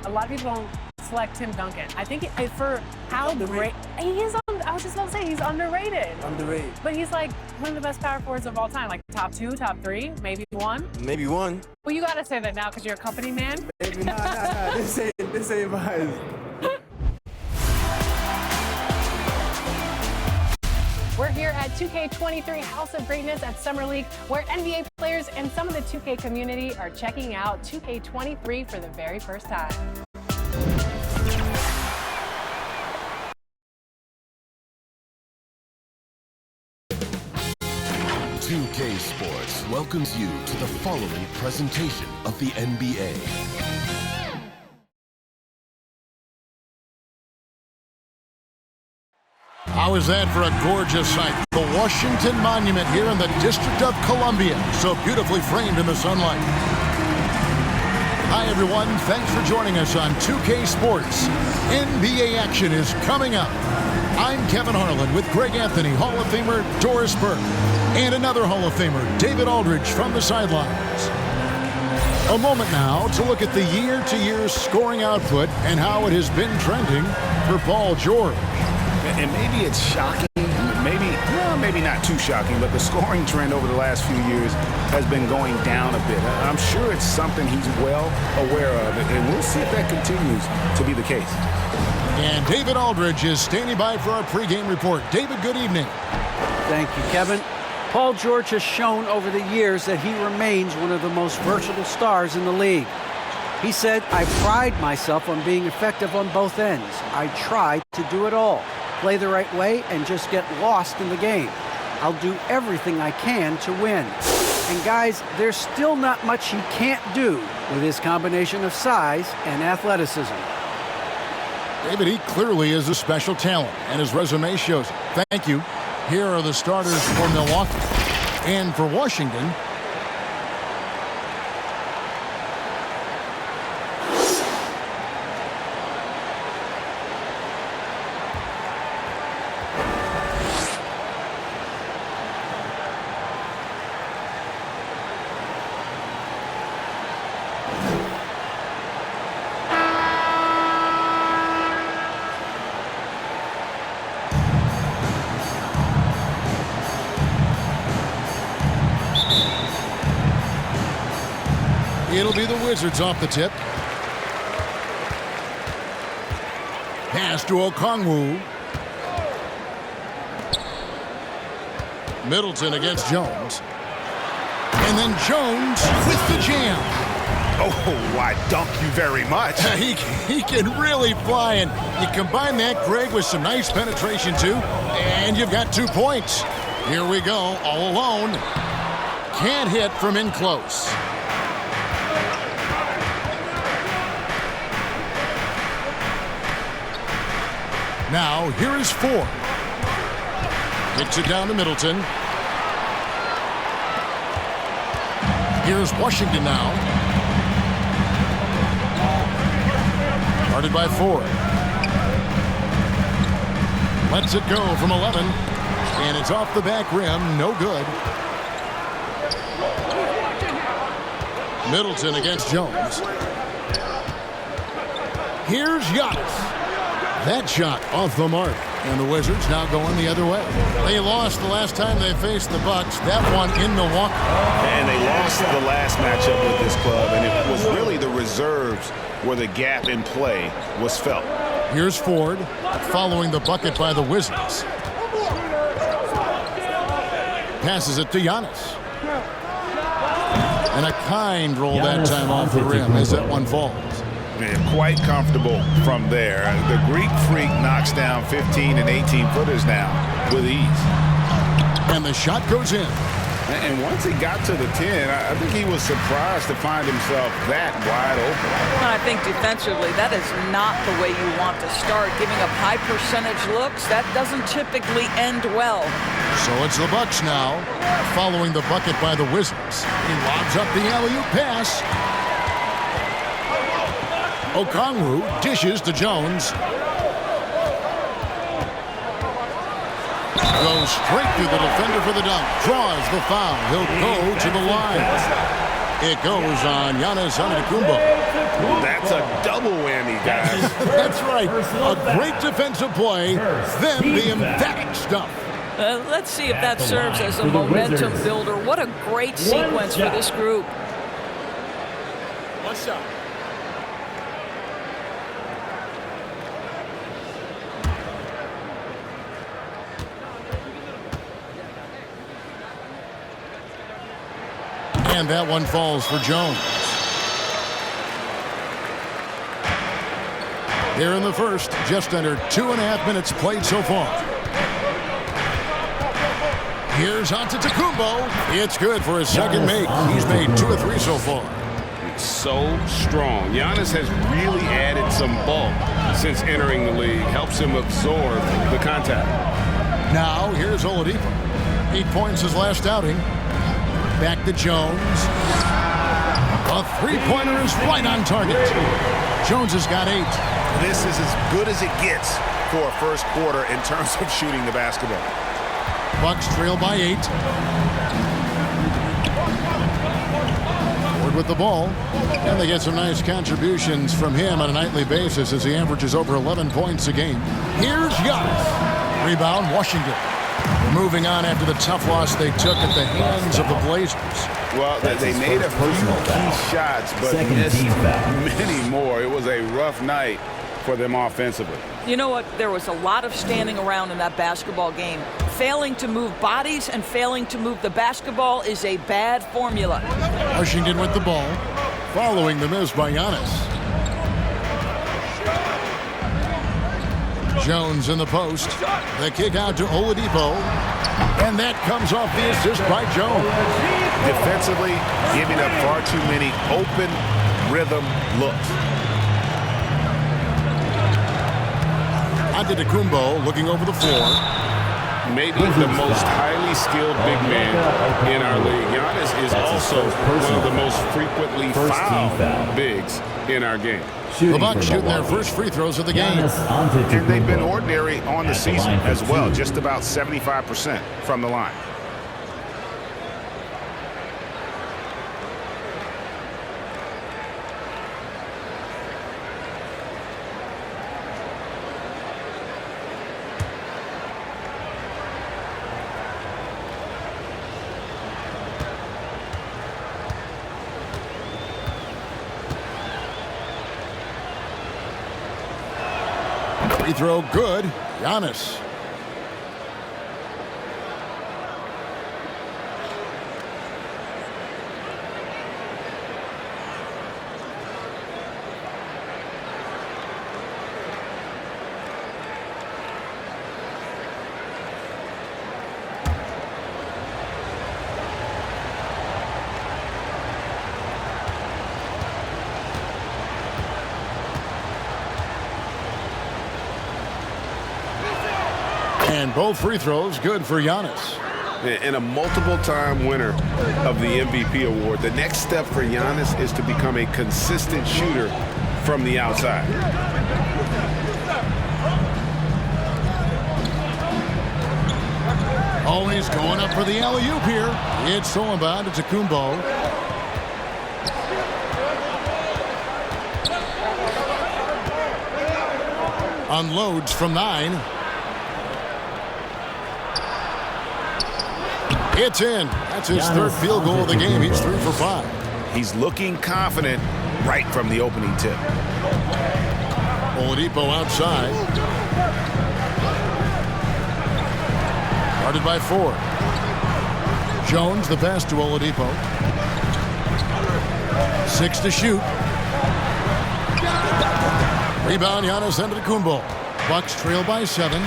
A lot of people don't select Tim Duncan. I think for how great he is, I was just about to say he's underrated. Underrated. But he's like one of the best power forwards of all time, like top 2, top 3, maybe 1. Maybe 1. Well, you gotta say that now because you're a company man. Maybe nah. This ain't mine. We're here at 2K23 House of Greatness at Summer League, where NBA players and some of the 2K community are checking out 2K23 for the very first time. 2K Sports welcomes you to the following presentation of the NBA. How is that for a gorgeous sight? The Washington Monument here in the District of Columbia, so beautifully framed in the sunlight. Hi everyone, thanks for joining us on 2K Sports. NBA action is coming up. I'm Kevin Harlan with Greg Anthony, Hall of Famer Doris Burke, and another Hall of Famer, David Aldridge, from the sidelines. A moment now to look at the year-to-year scoring output and how it has been trending for Paul George. And maybe it's shocking, maybe not too shocking, but the scoring trend over the last few years has been going down a bit. I'm sure it's something he's well aware of, and we'll see if that continues to be the case. And David Aldridge is standing by for our pregame report. David, good evening. Thank you, Kevin. Paul George has shown over the years that he remains one of the most versatile stars in the league. He said, "I pride myself on being effective on both ends. I try to do it all. Play the right way and just get lost in the game. I'll do everything I can to win." And guys, there's still not much he can't do with his combination of size and athleticism. David, he clearly is a special talent, and his resume shows it. Thank you. Here are the starters for Milwaukee. And for Washington, it'll be the Wizards off the tip. Pass to Okongwu. Middleton against Jones. And then Jones with the jam. Oh, I dunk you very much. He can really fly, and you combine that, Greg, with some nice penetration too, and you've got 2 points. Here we go, all alone. Can't hit from in close. Now, here is Ford. Kicks it down to Middleton. Here's Washington now. Guarded by Ford. Lets it go from 11. And it's off the back rim. No good. Middleton against Jones. Here's Giannis. That shot off the mark. And the Wizards now going the other way. They lost the last time they faced the Bucks. That one in Milwaukee. And they lost the last matchup with this club, and it was really the reserves where the gap in play was felt. Here's Ford following the bucket by the Wizards. Passes it to Giannis. And a kind roll that time off the rim as that one falls. Yeah, quite comfortable from there. The Greek Freak knocks down 15 and 18-footers now with ease. And the shot goes in. And once he got to the 10, I think he was surprised to find himself that wide open. I think defensively, that is not the way you want to start. Giving up high percentage looks, that doesn't typically end well. So it's the Bucks now, following the bucket by the Wizards. He lobs up the alley-oop pass. Okongwu dishes to Jones. Goes straight through the defender for the dunk. Draws the foul. He'll go to the line. It goes on Giannis Antetokounmpo. That's a double whammy, guys. That's right. A great defensive play, then the emphatic stuff. Let's see if that serves as a momentum builder. What a great sequence for this group. What's up? And that one falls for Jones. Here in the first, just under 2.5 minutes played so far. Here's Antetokounmpo. It's good for his second make. He's made 2 of 3 so far. So strong. Giannis has really added some bulk since entering the league. Helps him absorb the contact. Now, here's Oladipo. 8 points his last outing. Back to Jones. A three-pointer is right on target. Jones has got 8. This is as good as it gets for a first quarter in terms of shooting the basketball. Bucks trail by 8. Ford with the ball. And they get some nice contributions from him on a nightly basis as he averages over 11 points a game. Here's Giannis. Rebound, Washington. We're moving on after the tough loss they took at the hands of the Blazers. Well, they made a few key shots, but missed many more. It was a rough night for them offensively. You know what? There was a lot of standing around in that basketball game. Failing to move bodies and failing to move the basketball is a bad formula. Washington with the ball, following the miss by Giannis. Jones in the post. The kick out to Oladipo. And that comes off the assist by Jones. Defensively, giving up far too many open rhythm looks. Antetokounmpo looking over the floor. Maybe the most highly skilled big man in our league. Giannis is also one of the most frequently fouled bigs in our game. The Bucks shooting their first free throws of the game. And they've been ordinary on the season as well, just about 75% from the line. Free throw good. Giannis. And both free throws good for Giannis. And a multiple-time winner of the MVP award. The next step for Giannis is to become a consistent shooter from the outside. Oh, he's going up for the alley-oop here. It's stolen by Antetokounmpo. Unloads from 9. It's in. That's his third field goal of the game. He's 3 for 5. He's looking confident right from the opening tip. Oladipo outside. Guarded by 4. Jones, the pass to Oladipo. 6 to shoot. Rebound, Giannis Antetokounmpo. Bucks trail by 7.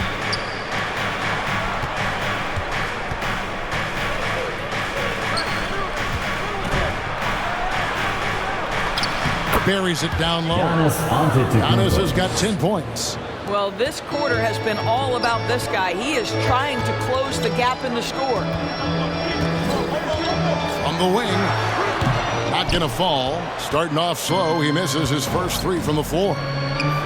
Buries it down low. Giannis has got 10 points. Well, this quarter has been all about this guy. He is trying to close the gap in the score. From the wing. Not going to fall. Starting off slow. He misses his first 3 from the floor.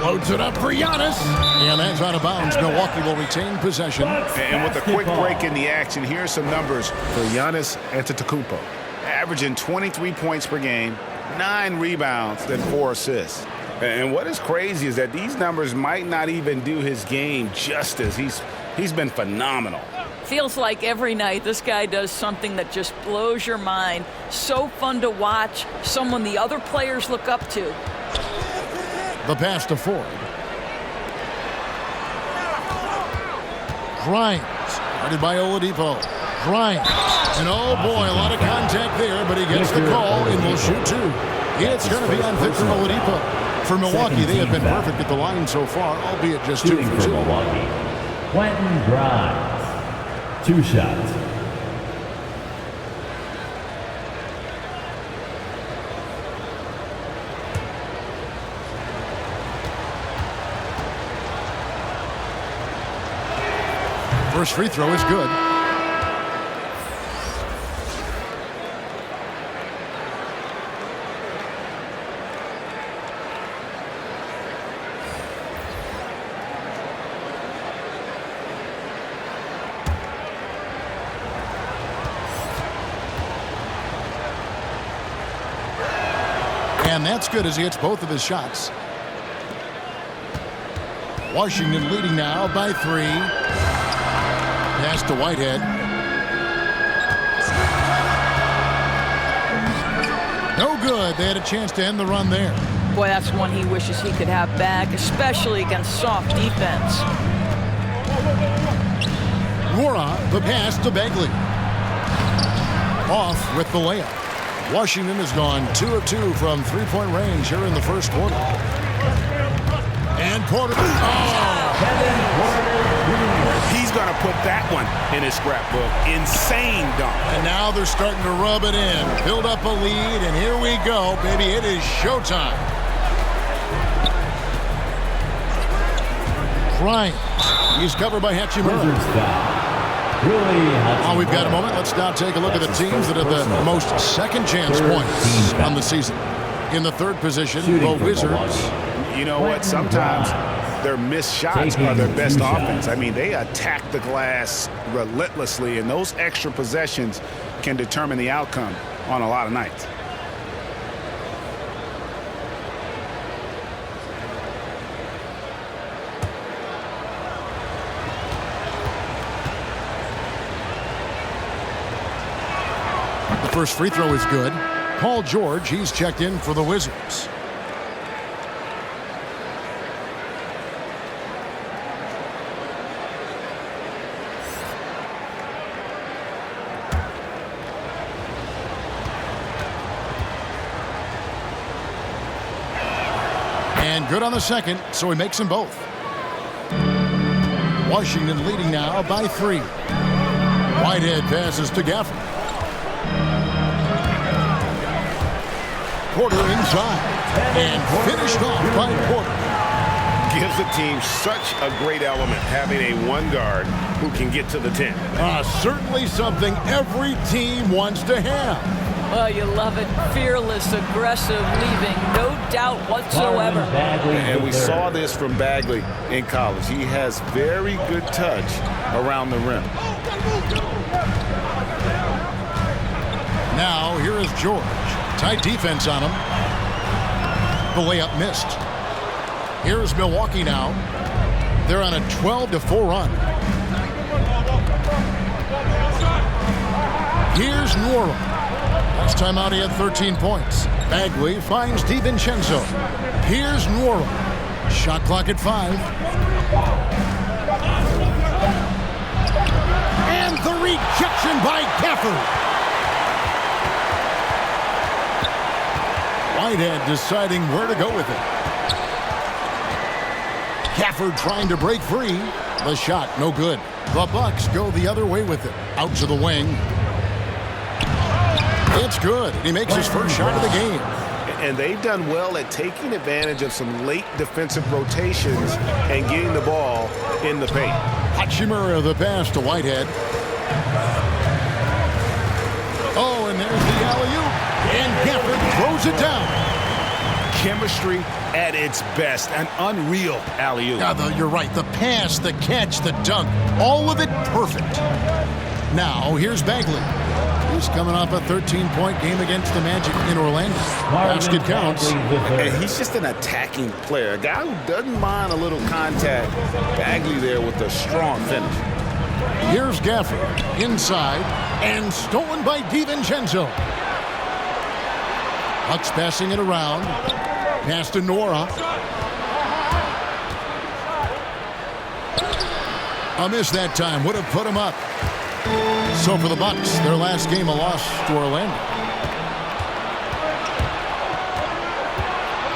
Loads it up for Giannis. And that's out of bounds. Milwaukee will retain possession. And with a quick break in the action, here's some numbers for Giannis Antetokounmpo. averaging 23 points per game, 9 rebounds, then 4 assists. And what is crazy is that these numbers might not even do his game justice. He's been phenomenal. Feels like every night this guy does something that just blows your mind. So fun to watch, someone the other players look up to. The pass to Ford. Grimes, guarded by Oladipo. Grimes, and oh boy, a lot of contact there, but he gets the call and will shoot 2. It's going to be on Victor Oladipo. For Milwaukee, they have been perfect at the line so far, albeit just 2 for 2. Milwaukee, Quentin Grimes, 2 shots. First free throw is good. And that's good as he hits both of his shots. Washington leading now by 3. Pass to Whitehead. No good. They had a chance to end the run there. Boy, that's one he wishes he could have back, especially against soft defense. Wara, the pass to Bagley. Off with the layup. Washington has gone 2 of 2 from three-point range here in the first quarter. And Porter. He's going to put that one in his scrapbook. Insane dunk. And now they're starting to rub it in. Build up a lead, and here we go, baby. It is showtime. Grimes. He's covered by Hachimura. While we've got a moment, let's now take a look at the teams that have the most second chance points on the season. In the third position, the Wizards. You know what? Sometimes their missed shots are their best offense. I mean, they attack the glass relentlessly, and those extra possessions can determine the outcome on a lot of nights. The first free throw is good. Paul George, he's checked in for the Wizards. And good on the second, so he makes them both. Washington leading now by 3. Whitehead passes to Gafford. Porter inside, and finished off by Porter. Gives the team such a great element, having a one guard who can get to the 10. Certainly something every team wants to have. Oh, you love it. Fearless, aggressive, leaving no doubt whatsoever. And we saw this from Bagley in college. He has very good touch around the rim. Now here is George. Tight defense on him. The layup missed. Here's Milwaukee now. They're on a 12-4 run. Here's Nwora. Last time out he had 13 points. Bagley finds DiVincenzo. Here's Nwora. Shot clock at 5. And the rejection by Gafford. Whitehead deciding where to go with it. Gafford trying to break free. The shot, no good. The Bucks go the other way with it. Out to the wing. It's good. He makes his first shot of the game. And they've done well at taking advantage of some late defensive rotations and getting the ball in the paint. Hachimura the pass to Whitehead. Oh, and there's the alley-oop. And Gafford throws it down. Chemistry at its best. An unreal alley-oop. You're right. The pass, the catch, the dunk. All of it perfect. Now, here's Bagley. He's coming off a 13-point game against the Magic in Orlando. Basket counts. And he's just an attacking player, a guy who doesn't mind a little contact. Bagley there with a strong finish. Here's Gafford inside and stolen by DiVincenzo. Bucks passing it around. Pass to Nora. A miss that time. Would have put him up. So for the Bucks, their last game a loss to Orlando.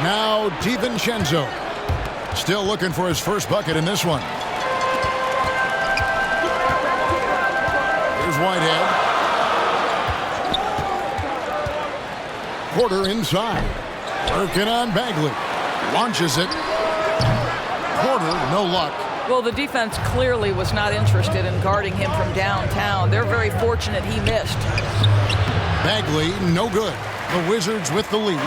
Now DiVincenzo. Still looking for his first bucket in this one. Here's Whitehead. Porter inside. Working on Bagley. Launches it. Porter, no luck. Well, the defense clearly was not interested in guarding him from downtown. They're very fortunate he missed. Bagley, no good. The Wizards with the lead.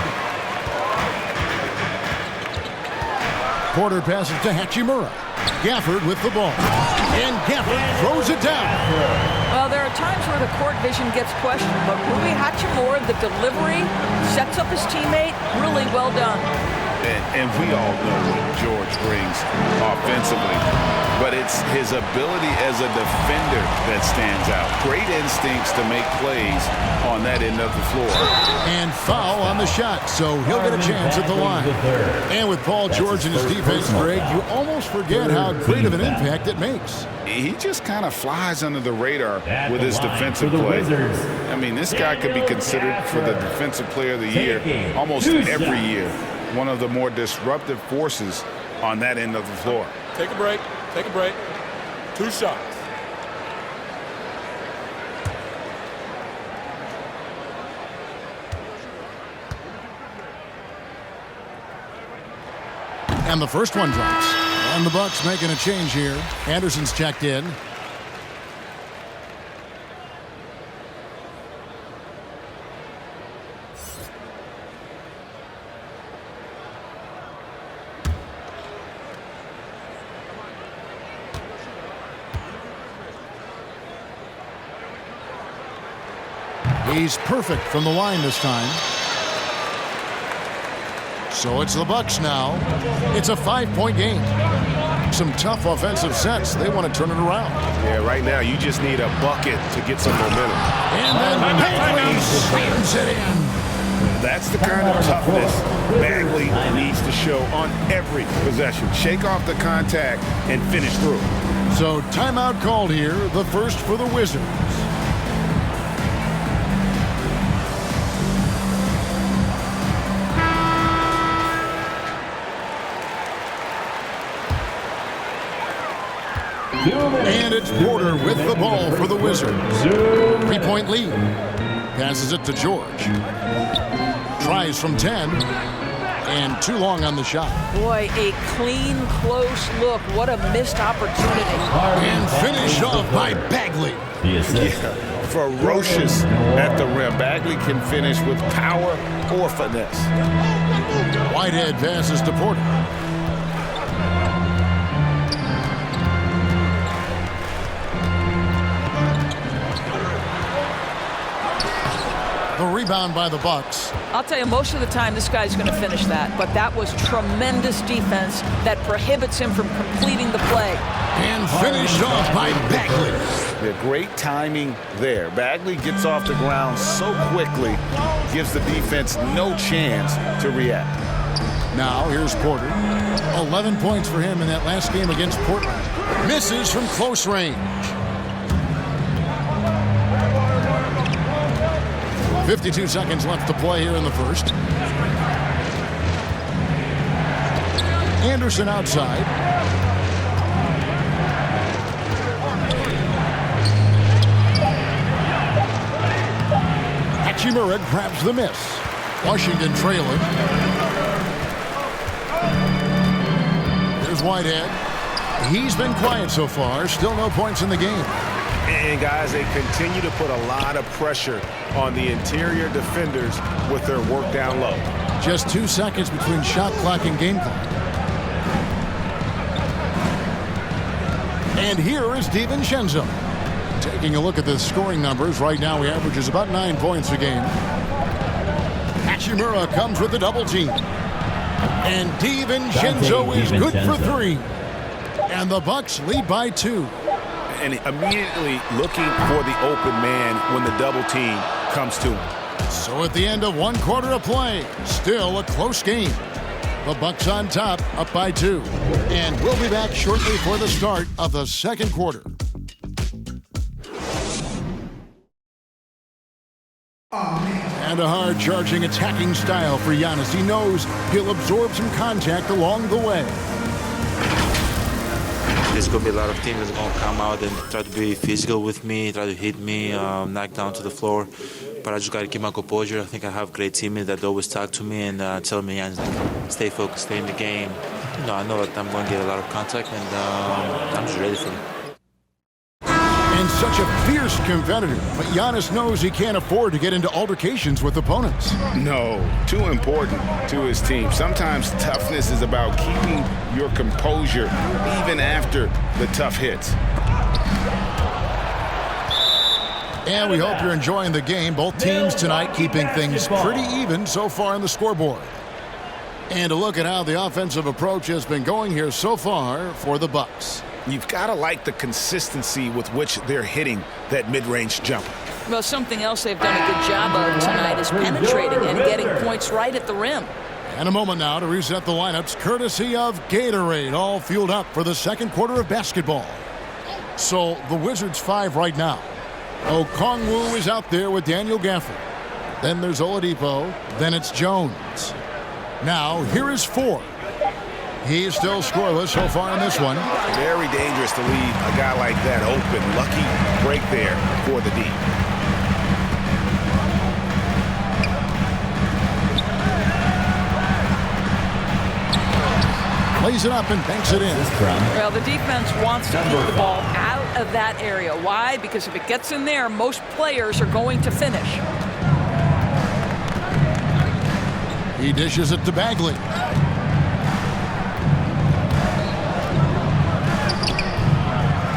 Porter passes to Hachimura. Gafford with the ball. And Gafford throws it down. Well, there are times where the court vision gets questioned, but Rui Hachimura, the delivery, sets up his teammate, really well done. And we all know what George brings offensively, but it's his ability as a defender that stands out. Great instincts to make plays on that end of the floor. And foul on the shot, so he'll get a chance at the line. And with Paul George and his defense, Greg, you almost forget how great of an impact it makes. He just kind of flies under the radar with his defensive play. I mean, this guy could be considered for the Defensive Player of the Year almost every year. One of the more disruptive forces on that end of the floor. Take a break. Take a break. 2 shots. And the first one drops. And the Bucks making a change here. Anderson's checked in. He's perfect from the line this time. So it's the Bucks now. It's a 5-point game. Some tough offensive sets. They want to turn it around. Yeah, right now you just need a bucket to get some momentum. And then Bagley slams it in. That's the kind of toughness Bagley needs to show on every possession. Shake off the contact and finish through. So timeout called here, the first for the Wizards. And it's Porter with the ball for the Wizards. 3-point lead. Passes it to George. Tries from 10. And too long on the shot. Boy, a clean, close look. What a missed opportunity. And finished off by Bagley. Yeah, ferocious at the rim. Bagley can finish with power or finesse. Whitehead passes to Porter. The rebound by the Bucks. I'll tell you, most of the time this guy's going to finish that, but that was tremendous defense that prohibits him from completing the play. And finished off by Bagley. Yeah, great timing there. Bagley gets off the ground so quickly, gives the defense no chance to react. Now here's Porter. 11 points for him in that last game against Portland. Misses from close range. 52 seconds left to play here in the first. Anderson outside. Hachimura grabs the miss. Washington trailing. Here's Whitehead. He's been quiet so far. Still no points in the game. And guys, they continue to put a lot of pressure on the interior defenders with their work down low. Just 2 seconds between shot clock and game clock. And here is DiVincenzo. Taking a look at the scoring numbers, right now he averages about 9 points a game. Hachimura comes with the double team. And DiVincenzo is good for 3. And the Bucks lead by 2. And immediately looking for the open man when the double team comes to him. So at the end of 1 quarter of play, still a close game. The Bucks on top, up by 2. And we'll be back shortly for the start of the second quarter. And a hard-charging attacking style for Giannis. He knows he'll absorb some contact along the way. There's going to be a lot of teams that's going to come out and try to be physical with me, try to hit me, knock down to the floor. But I just got to keep my composure. I think I have great teammates that always talk to me and tell me, stay focused, stay in the game. You know, I know that I'm going to get a lot of contact, and I'm just ready for it. And such a fierce competitor, but Giannis knows he can't afford to get into altercations with opponents. No, too important to his team. Sometimes toughness is about keeping your composure even after the tough hits. And we hope you're enjoying the game. Both teams tonight keeping things pretty even so far on the scoreboard. And a look at how the offensive approach has been going here so far for the Bucks. You've got to like the consistency with which they're hitting that mid-range jumper. Well, something else they've done a good job of tonight is penetrating and getting points right at the rim. And a moment now to reset the lineups courtesy of Gatorade, all fueled up for the second quarter of basketball. So the Wizards 5 right now. Okongwu is out there with Daniel Gafford. Then there's Oladipo. Then it's Jones. Now here is 4. He's still scoreless so far in this one. Very dangerous to leave a guy like that open. Lucky break there for the D. Plays it up and banks it in. Well, the defense wants to keep the ball out of that area. Why? Because if it gets in there, most players are going to finish. He dishes it to Bagley.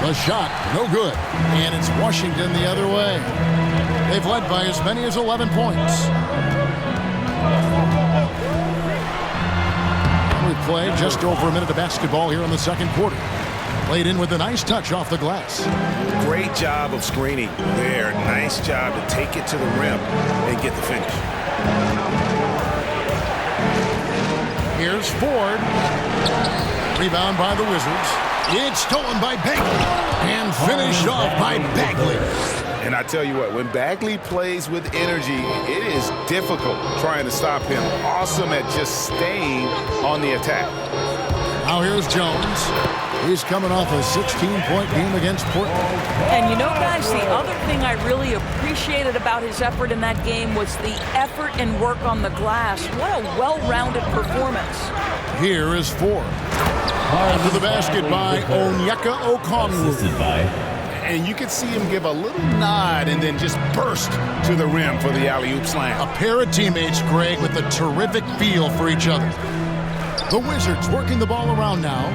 The shot, no good. And it's Washington the other way. They've led by as many as 11 points. We play just over a minute of basketball here in the second quarter. Played in with a nice touch off the glass. Great job of screening there. Nice job to take it to the rim and get the finish. Here's Ford. Rebound by the Wizards. It's stolen by Bagley and finished off by Bagley. And I tell you what, when Bagley plays with energy, it is difficult trying to stop him. Awesome at just staying on the attack. Now here's Jones. He's coming off a 16-point game against Portland. And you know, guys, the other thing I really appreciated about his effort in that game was the effort and work on the glass. What a well-rounded performance. Here is Ford. Into the basket by Onyeka Okongwu. And you can see him give a little nod and then just burst to the rim for the alley-oop slam. A pair of teammates, Greg, with a terrific feel for each other. The Wizards working the ball around now.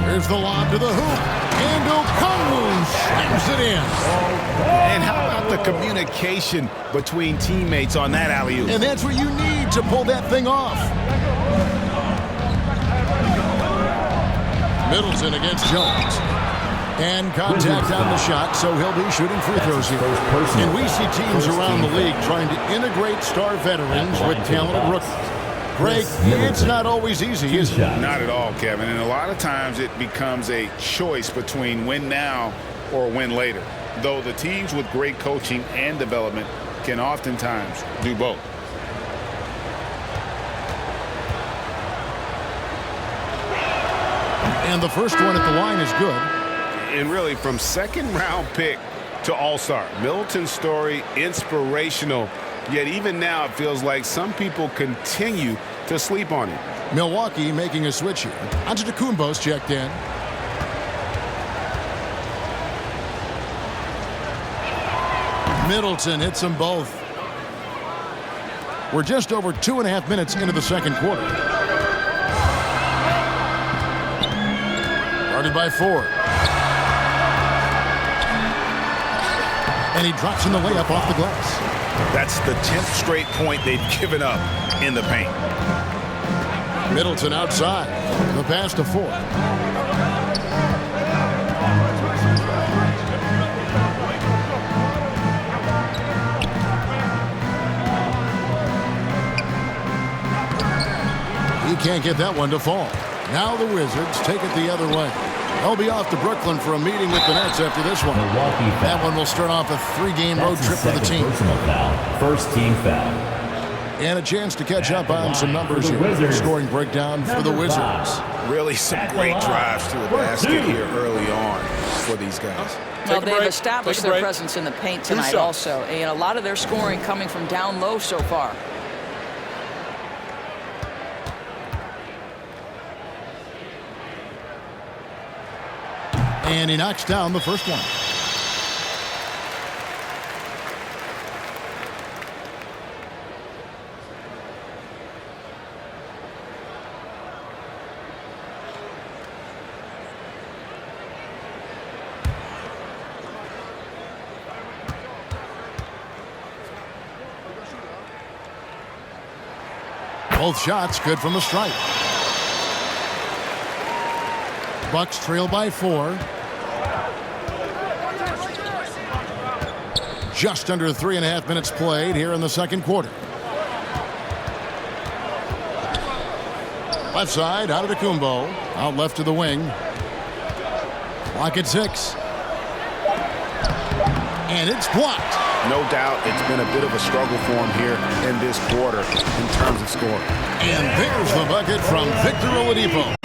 There's the lob to the hoop. And Okongwu slams it in. And how about the communication between teammates on that alley-oop? And that's what you need to pull that thing off. Middleton against Jones. And contact on the shot, so he'll be shooting free throws here. And we see teams around the league trying to integrate star veterans with talented rookies. Greg, it's not always easy, is it? Not at all, Kevin. And a lot of times it becomes a choice between win now or win later. Though the teams with great coaching and development can oftentimes do both. And the first one at the line is good. And really, from second-round pick to all-star, Middleton's story inspirational. Yet even now, it feels like some people continue to sleep on him. Milwaukee making a switch here. Antetokounmpo's checked in. Middleton hits them both. We're just over 2.5 minutes into the second quarter. Guarded by Ford. And he drops in the layup off the glass. That's the 10th straight point they've given up in the paint. Middleton outside. The pass to Ford. He can't get that one to fall. Now the Wizards take it the other way. They'll be off to Brooklyn for a meeting with the Nets after this one. Milwaukee foul. That one will start off a 3-game road trip for the team. Personal foul. First team foul. And a chance to catch up on some numbers here. Wizards. Scoring breakdown for the Wizards. Really some great drives to the basket here early on for these guys. Well, they've established their presence in the paint tonight also. And a lot of their scoring coming from down low so far. And he knocks down the first one. Both shots good from the stripe. Bucks trail by 4. Just under 3.5 minutes played here in the second quarter. Left side, out of Antetokounmpo. Out left to the wing. Clock at 6. And it's blocked. No doubt it's been a bit of a struggle for him here in this quarter in terms of scoring. And there's the bucket from Victor Oladipo.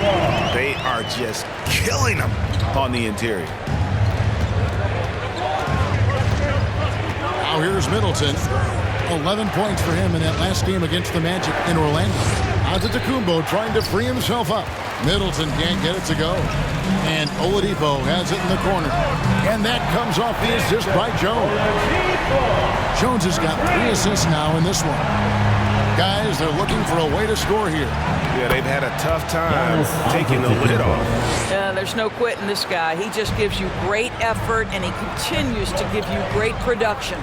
They are just killing him on the interior. Now here's Middleton. 11 points for him in that last game against the Magic in Orlando. Antetokounmpo trying to free himself up. Middleton can't get it to go. And Oladipo has it in the corner. And that comes off the assist by Jones. Jones has got 3 assists now in this one. Guys, they're looking for a way to score here. Yeah, they've had a tough time taking the lid off. Yeah, there's no quitting this guy. He just gives you great effort, and he continues to give you great production.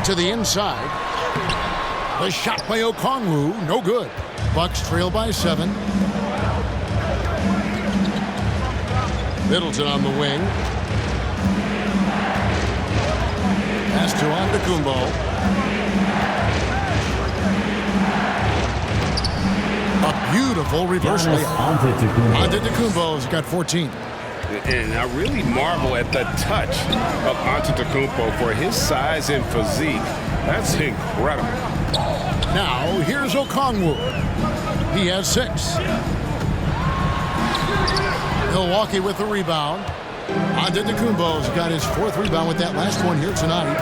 To the inside. The shot by Okongwu, no good. Bucks trail by 7. Middleton on the wing. Pass to Antetokounmpo. A beautiful reverse layup. Antetokounmpo's got 14. And I really marvel at the touch of Antetokounmpo for his size and physique. That's incredible. Now, here's Okongwu. He has 6. Milwaukee with the rebound. Antetokounmpo's got his 4th rebound with that last one here tonight.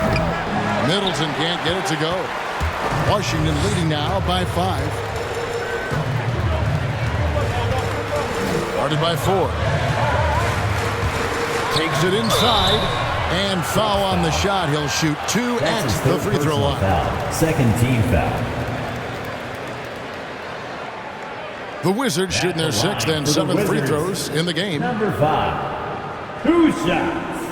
Middleton can't get it to go. Washington leading now by 5. Guarded by 4. Takes it inside. And foul on the shot. He'll shoot 2 at the free throw line. Second team foul. The Wizards shooting their 6th and 7th free throws in the game. Number 5. 2 shots.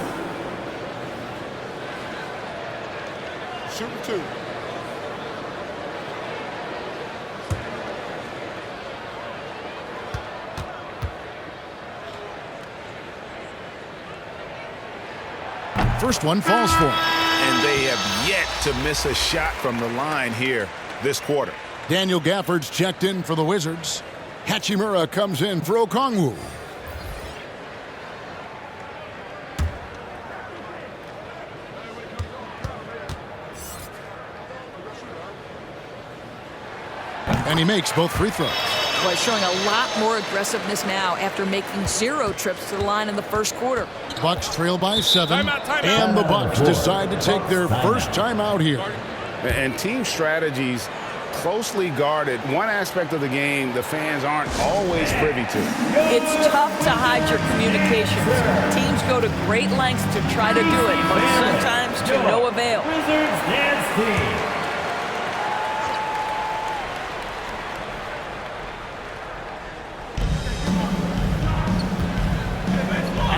Shooting 2. First one falls for him. And they have yet to miss a shot from the line here this quarter. Daniel Gafford's checked in for the Wizards. Hachimura comes in for Okongwu. And he makes both free throws. Boy, showing a lot more aggressiveness now after making 0 trips to the line in the first quarter. Bucks trail by 7. And the Bucks decide to take their first timeout here. And team strategies closely guarded. One aspect of the game the fans aren't always privy to. It's tough to hide your communications. Teams go to great lengths to try to do it, but sometimes to no avail. Wizards dance team.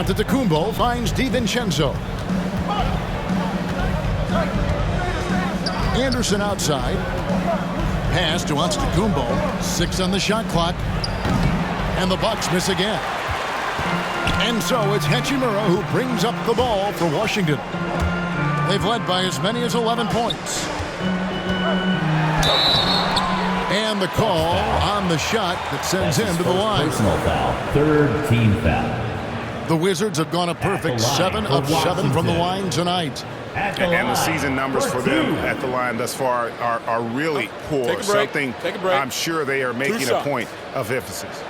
Antetokounmpo finds DiVincenzo. Anderson outside. Pass to Antetokounmpo. 6 on the shot clock. And the Bucks miss again. And so it's Hachimura who brings up the ball for Washington. They've led by as many as 11 points. And the call on the shot that sends him to the line. Personal foul. 3rd team foul. The Wizards have gone a perfect 7 of 7 from the line tonight. And the season numbers for them at the line thus far are really poor. Take a break. Something Take a break. I'm sure they are making a point of emphasis.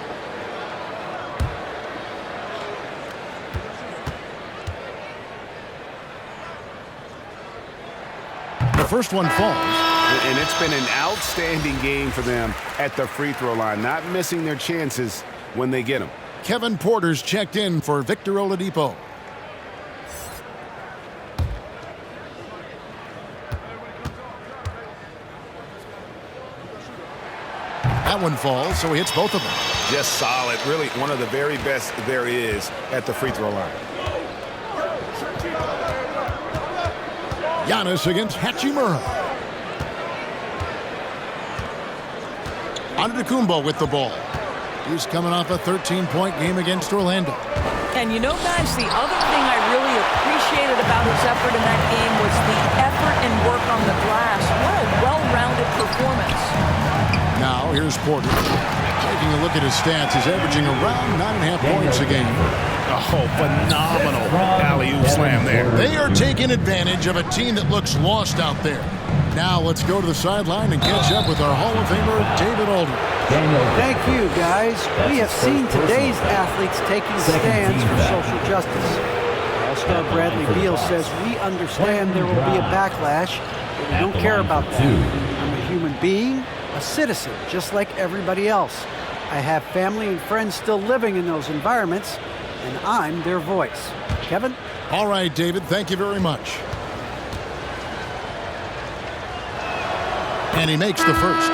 The first one falls. And it's been an outstanding game for them at the free throw line, not missing their chances when they get them. Kevin Porter's checked in for Victor Oladipo. That one falls, so he hits both of them. Just solid. Really one of the very best there is at the free throw line. Giannis against Hachimura. Antetokounmpo with the ball. He's coming off a 13-point game against Orlando. And you know, guys, the other thing I really appreciated about his effort in that game was the effort and work on the glass. What a well-rounded performance. Now, here's Porter. Taking a look at his stats, he's averaging around 9.5 points a game. Oh, phenomenal alley-oop slam there. They are taking advantage of a team that looks lost out there. Now let's go to the sideline and catch up with our Hall of Famer, David Aldridge. Thank you, guys. We have seen today's athletes taking stands for social justice. All-star Bradley Beal says, we understand there will be a backlash, but we don't care about that. I'm a human being, a citizen, just like everybody else. I have family and friends still living in those environments, and I'm their voice. Kevin? All right, David, thank you very much. And he makes the first.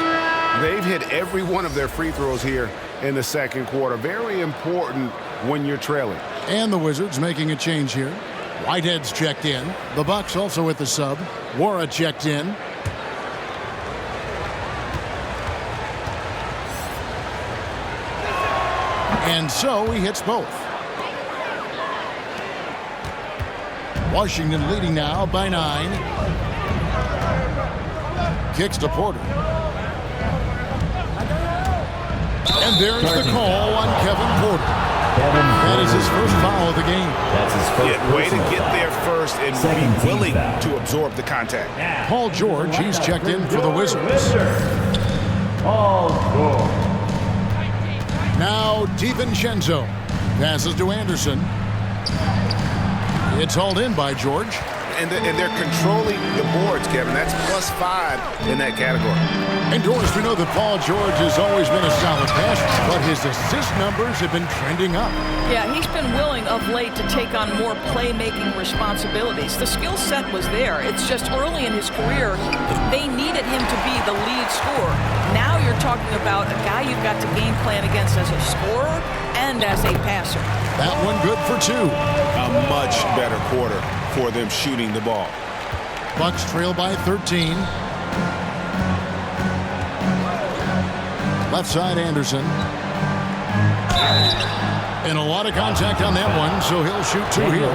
They've hit every one of their free throws here in the second quarter. Very important when you're trailing. And the Wizards making a change here. Whitehead's checked in. The Bucks also with the sub. Wara checked in. And so he hits both. Washington leading now by 9. Kicks to Porter. And there's the call on Kevin Porter. That is his first foul of the game. That's his first. Way to get there first and be willing to absorb the contact. Paul George, he's checked in for the Wizards. Paul George. Now DiVincenzo passes to Anderson. It's hauled in by George. And they're controlling the boards, Kevin. That's +5 in that category. And Doris, we know that Paul George has always been a solid passer, but his assist numbers have been trending up. Yeah, he's been willing of late to take on more playmaking responsibilities. The skill set was there. It's just early in his career, they needed him to be the lead scorer. Now you're talking about a guy you've got to game plan against as a scorer and as a passer. That one good for 2. A much better quarter for them shooting the ball. Bucks trail by 13. Left side Anderson. And a lot of contact on that one, so he'll shoot 2 here.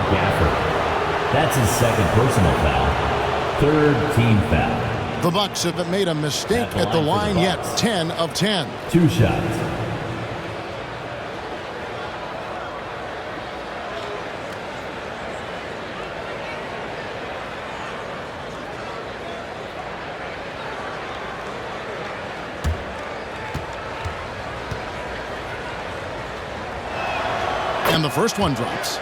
That's his second personal foul. 3rd team foul. The Bucks have made a mistake at the line yet. 10 of 10. 2 shots. And the first one drops.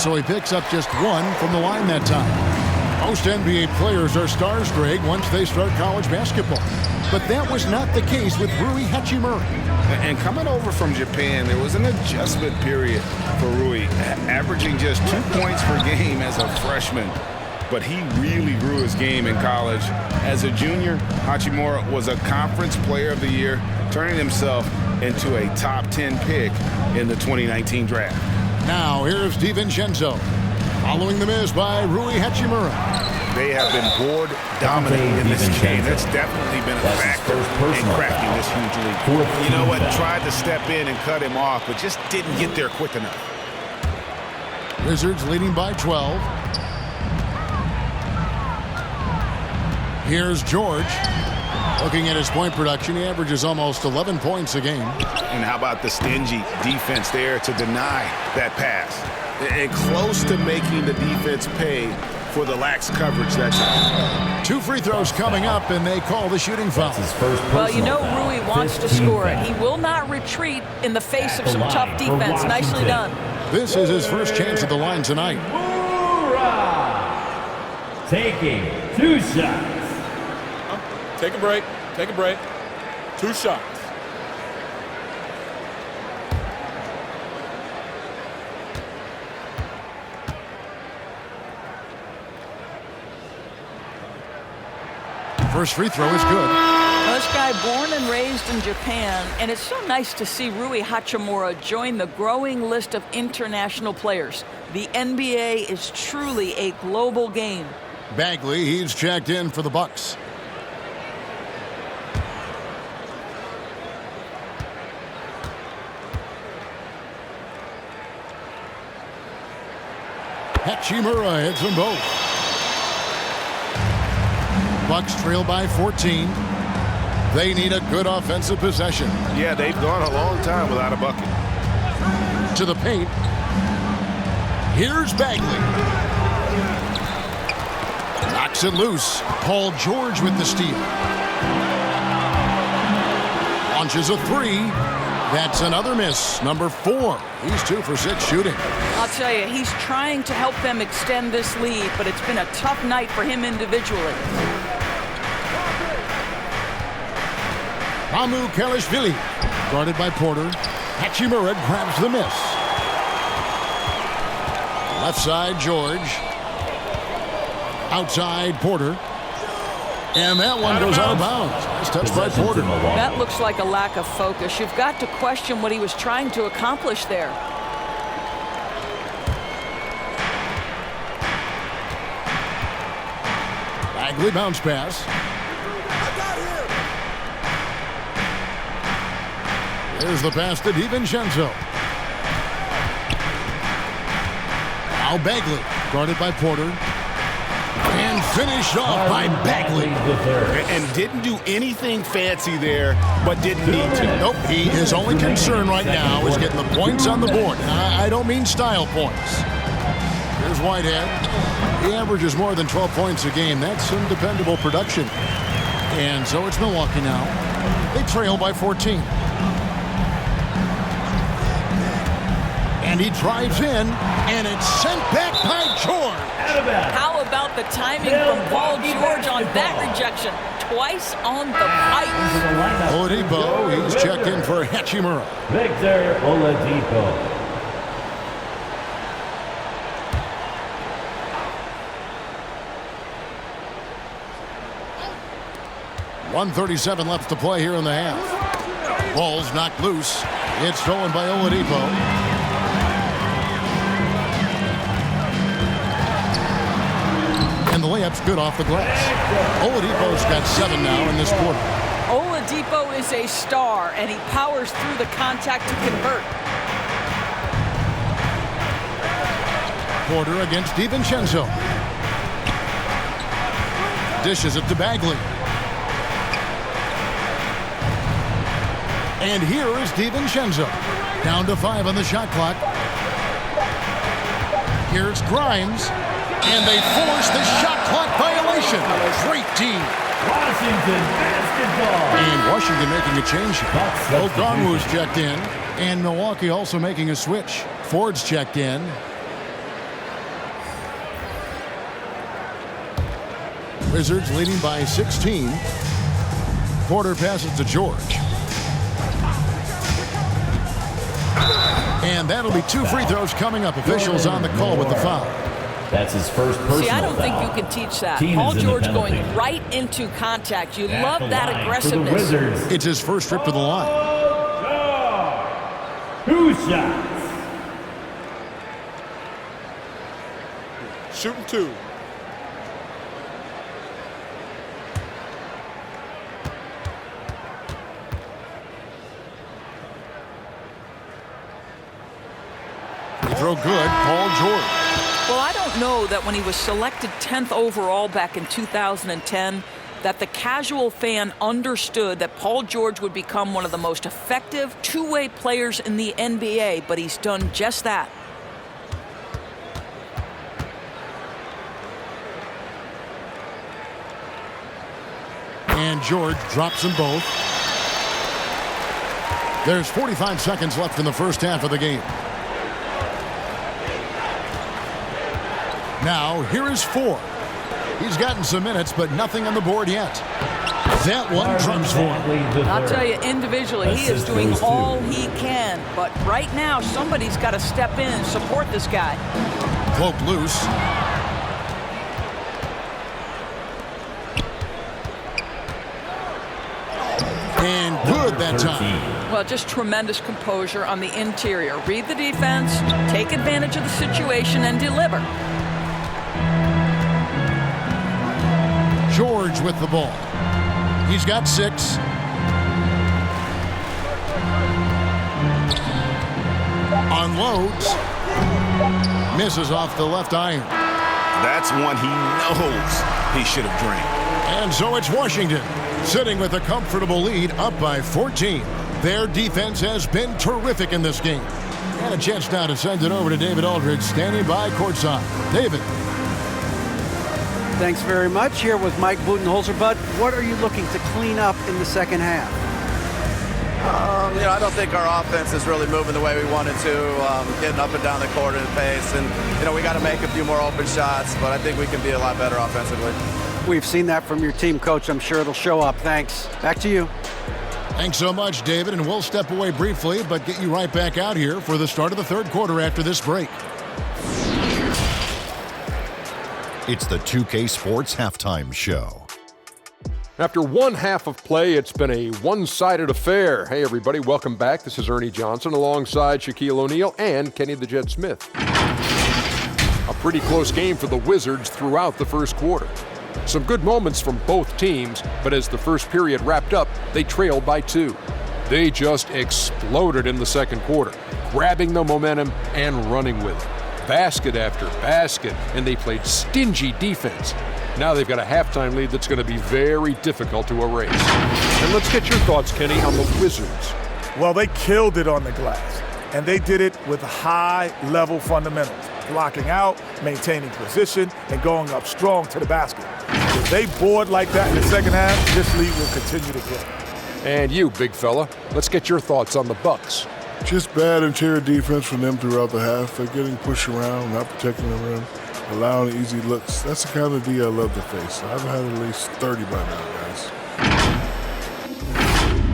So he picks up just 1 from the line that time. Most NBA players are stars, Greg, once they start college basketball. but that was not the case with Rui Hachimura. And coming over from Japan, there was an adjustment period for Rui, averaging just 2 points per game as a freshman. But he really grew his game in college. As a junior, Hachimura was a Conference Player of the Year, turning himself into a top 10 pick in the 2019 draft. Now here's DiVincenzo, following the miss by Rui Hachimura. They have been board dominant in this game. That's definitely been a factor in crafting this huge lead. You know what? Tried to step in and cut him off, but just didn't get there quick enough. Wizards leading by 12. Here's George. Looking at his point production, he averages almost 11 points a game. And how about the stingy defense there to deny that pass? And close to making the defense pay for the lax coverage that time. 2 free throws coming up, and they call the shooting foul. Well, you know Rui wants to score it. He will not retreat in the face of some tough defense. Nicely done. This is his first chance at the line tonight. Taking 2 shots. Take a break. Take a break. 2 shots. First free throw is good. Well, this guy born and raised in Japan, and it's so nice to see Rui Hachimura join the growing list of international players. The NBA is truly a global game. Bagley, he's checked in for the Bucks. Hachimura hits them both. Bucks trail by 14. They need a good offensive possession. Yeah, they've gone a long time without a bucket. To the paint. Here's Bagley. Knocks it loose. Paul George with the steal. Launches a 3. That's another miss. Number 4. He's 2 for 6 shooting. I'll tell you, he's trying to help them extend this lead, but it's been a tough night for him individually. Amu Kelishvili, guarded by Porter. Hachimura grabs the miss. Left side, George. Outside, Porter. And that one goes out of bounds. Nice touch by Porter. That looks like a lack of focus. You've got to question what he was trying to accomplish there. Bagley bounce pass. There's the pass to DiVincenzo. Now Bagley, guarded by Porter. And finished off by Bagley. And didn't do anything fancy there, but didn't need to. Nope, his only concern right now is getting the points on the board. I don't mean style points. Here's Whitehead. He averages more than 12 points a game. That's some dependable production. And so it's Milwaukee now. They trail by 14. And he drives in, and it's sent back by George. How about the timing from Paul George on that rejection? Twice on the pipe. Oladipo, he's checked in for Hachimura. Victor Oladipo. .137 left to play here in the half. Ball's knocked loose. It's stolen by Oladipo. And the layup's good off the glass. Oladipo's got 7 now in this quarter. Oladipo is a star, and he powers through the contact to convert. Porter against DiVincenzo. Dishes it to Bagley. And here is DiVincenzo. Down to 5 on the shot clock. Here's Grimes. And they force the shot clock violation. Great team. Washington basketball. And Washington making a change. Okongwu's checked in. And Milwaukee also making a switch. Ford's checked in. Wizards leading by 16. Porter passes to George. And that'll be 2 free throws coming up. Officials on the call with the foul. That's his first personal See, I don't think foul. you can teach that. Team Paul is in the George going penalty. right into contact. You At love the that line aggressiveness. for the Wizards. It's his first trip to the line. 2 shots. Shooting 2. Free throw good, Paul George. Well, I don't know that when he was selected 10th overall back in 2010, that the casual fan understood that Paul George would become one of the most effective two-way players in the NBA, but he's done just that. And George drops them both. There's 45 seconds left in the first half of the game. Now, here is 4. He's gotten some minutes, but nothing on the board yet. That one trumps for him. I'll tell you, individually, he is doing all he can. But right now, somebody's got to step in and support this guy. Cloak loose. And good that time. Well, just tremendous composure on the interior. Read the defense, take advantage of the situation, and deliver. George with the ball. He's got 6. Unloads. Misses off the left iron. That's one he knows he should have drained. And so it's Washington sitting with a comfortable lead, up by 14. Their defense has been terrific in this game. And a chance now to send it over to David Aldridge, standing by courtside. David. Thanks very much. Here with Mike Budenholzer. Bud, what are you looking to clean up in the second half? I don't think our offense is really moving the way we wanted to, getting up and down the court at a pace. And, we got to make a few more open shots, but I think we can be a lot better offensively. We've seen that from your team, Coach. I'm sure it'll show up. Thanks. Back to you. Thanks so much, David. And we'll step away briefly, but get you right back out here for the start of the third quarter after this break. It's the 2K Sports Halftime Show. After one half of play, it's been a one-sided affair. Hey, everybody, welcome back. This is Ernie Johnson alongside Shaquille O'Neal and Kenny the Jet Smith. A pretty close game for the Wizards throughout the first quarter. Some good moments from both teams, but as the first period wrapped up, they trailed by 2. They just exploded in the second quarter, grabbing the momentum and running with it. Basket after basket, and they played stingy defense. Now they've got a halftime lead that's going to be very difficult to erase. And let's get your thoughts, Kenny, on the Wizards. Well, they killed it on the glass, and they did it with high-level fundamentals, blocking out, maintaining position, and going up strong to the basket. If they board like that in the second half, this lead will continue to grow. And you, big fella, let's get your thoughts on the Bucks. Just bad interior defense from them throughout the half. They're getting pushed around, not protecting the rim, allowing easy looks. That's the kind of D I love to face. I've had at least 30 by now, guys.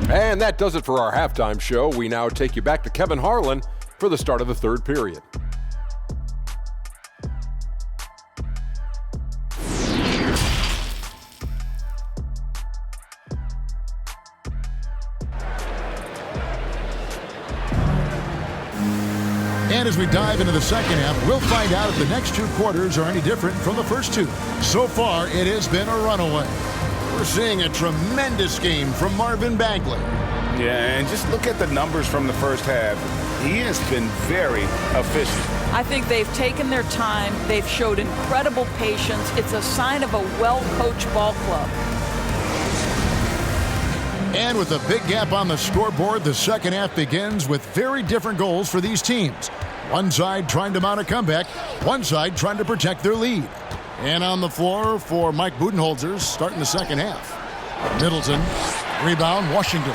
And that does it for our halftime show. We now take you back to Kevin Harlan for the start of the third period. And as we dive into the second half, we'll find out if the next 2 quarters are any different from the first 2. So far, it has been a runaway. We're seeing a tremendous game from Marvin Bagley. Yeah, and just look at the numbers from the first half. He has been very efficient. I think they've taken their time. They've showed incredible patience. It's a sign of a well-coached ball club. And with a big gap on the scoreboard, the second half begins with very different goals for these teams. One side trying to mount a comeback, one side trying to protect their lead. And on the floor for Mike Budenholzer starting the second half. Middleton, rebound, Washington.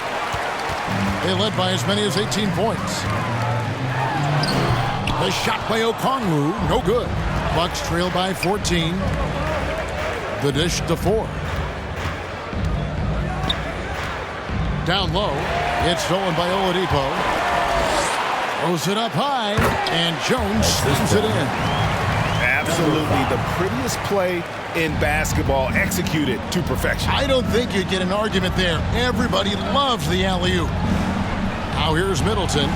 They led by as many as 18 points. The shot by Okongwu, no good. Bucks trail by 14. The dish to 4. Down low. It's stolen by Oladipo. Throws it up high, and Jones slams it in. Absolutely the prettiest play in basketball, executed to perfection. I don't think you'd get an argument there. Everybody loves the alley-oop. Now here's Middleton.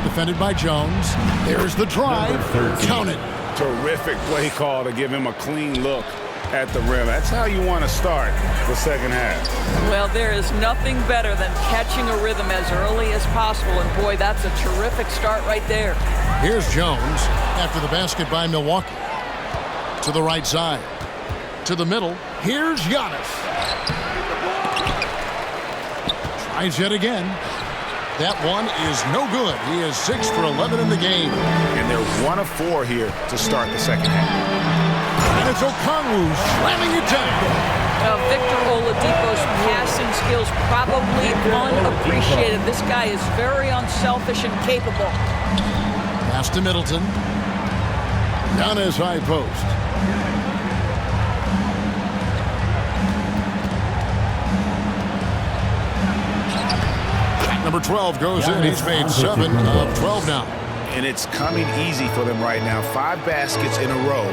Defended by Jones. There's the drive. Count it. Terrific play call to give him a clean look at the rim. That's how you want to start the second half. Well, there is nothing better than catching a rhythm as early as possible, and boy, that's a terrific start right there. Here's Jones after the basket by Milwaukee. To the right side. To the middle. Here's Giannis. Tries yet again. That one is no good. He is 6 for 11 in the game. And they're 1 of 4 here to start the second half. And it's Okongwu slamming it down. Victor Oladipo's passing skills probably unappreciated. This guy is very unselfish and capable. Pass to Middleton. Down his high post. Number 12 goes in. He's made 7 of 12 now. And it's coming easy for them right now. 5 baskets in a row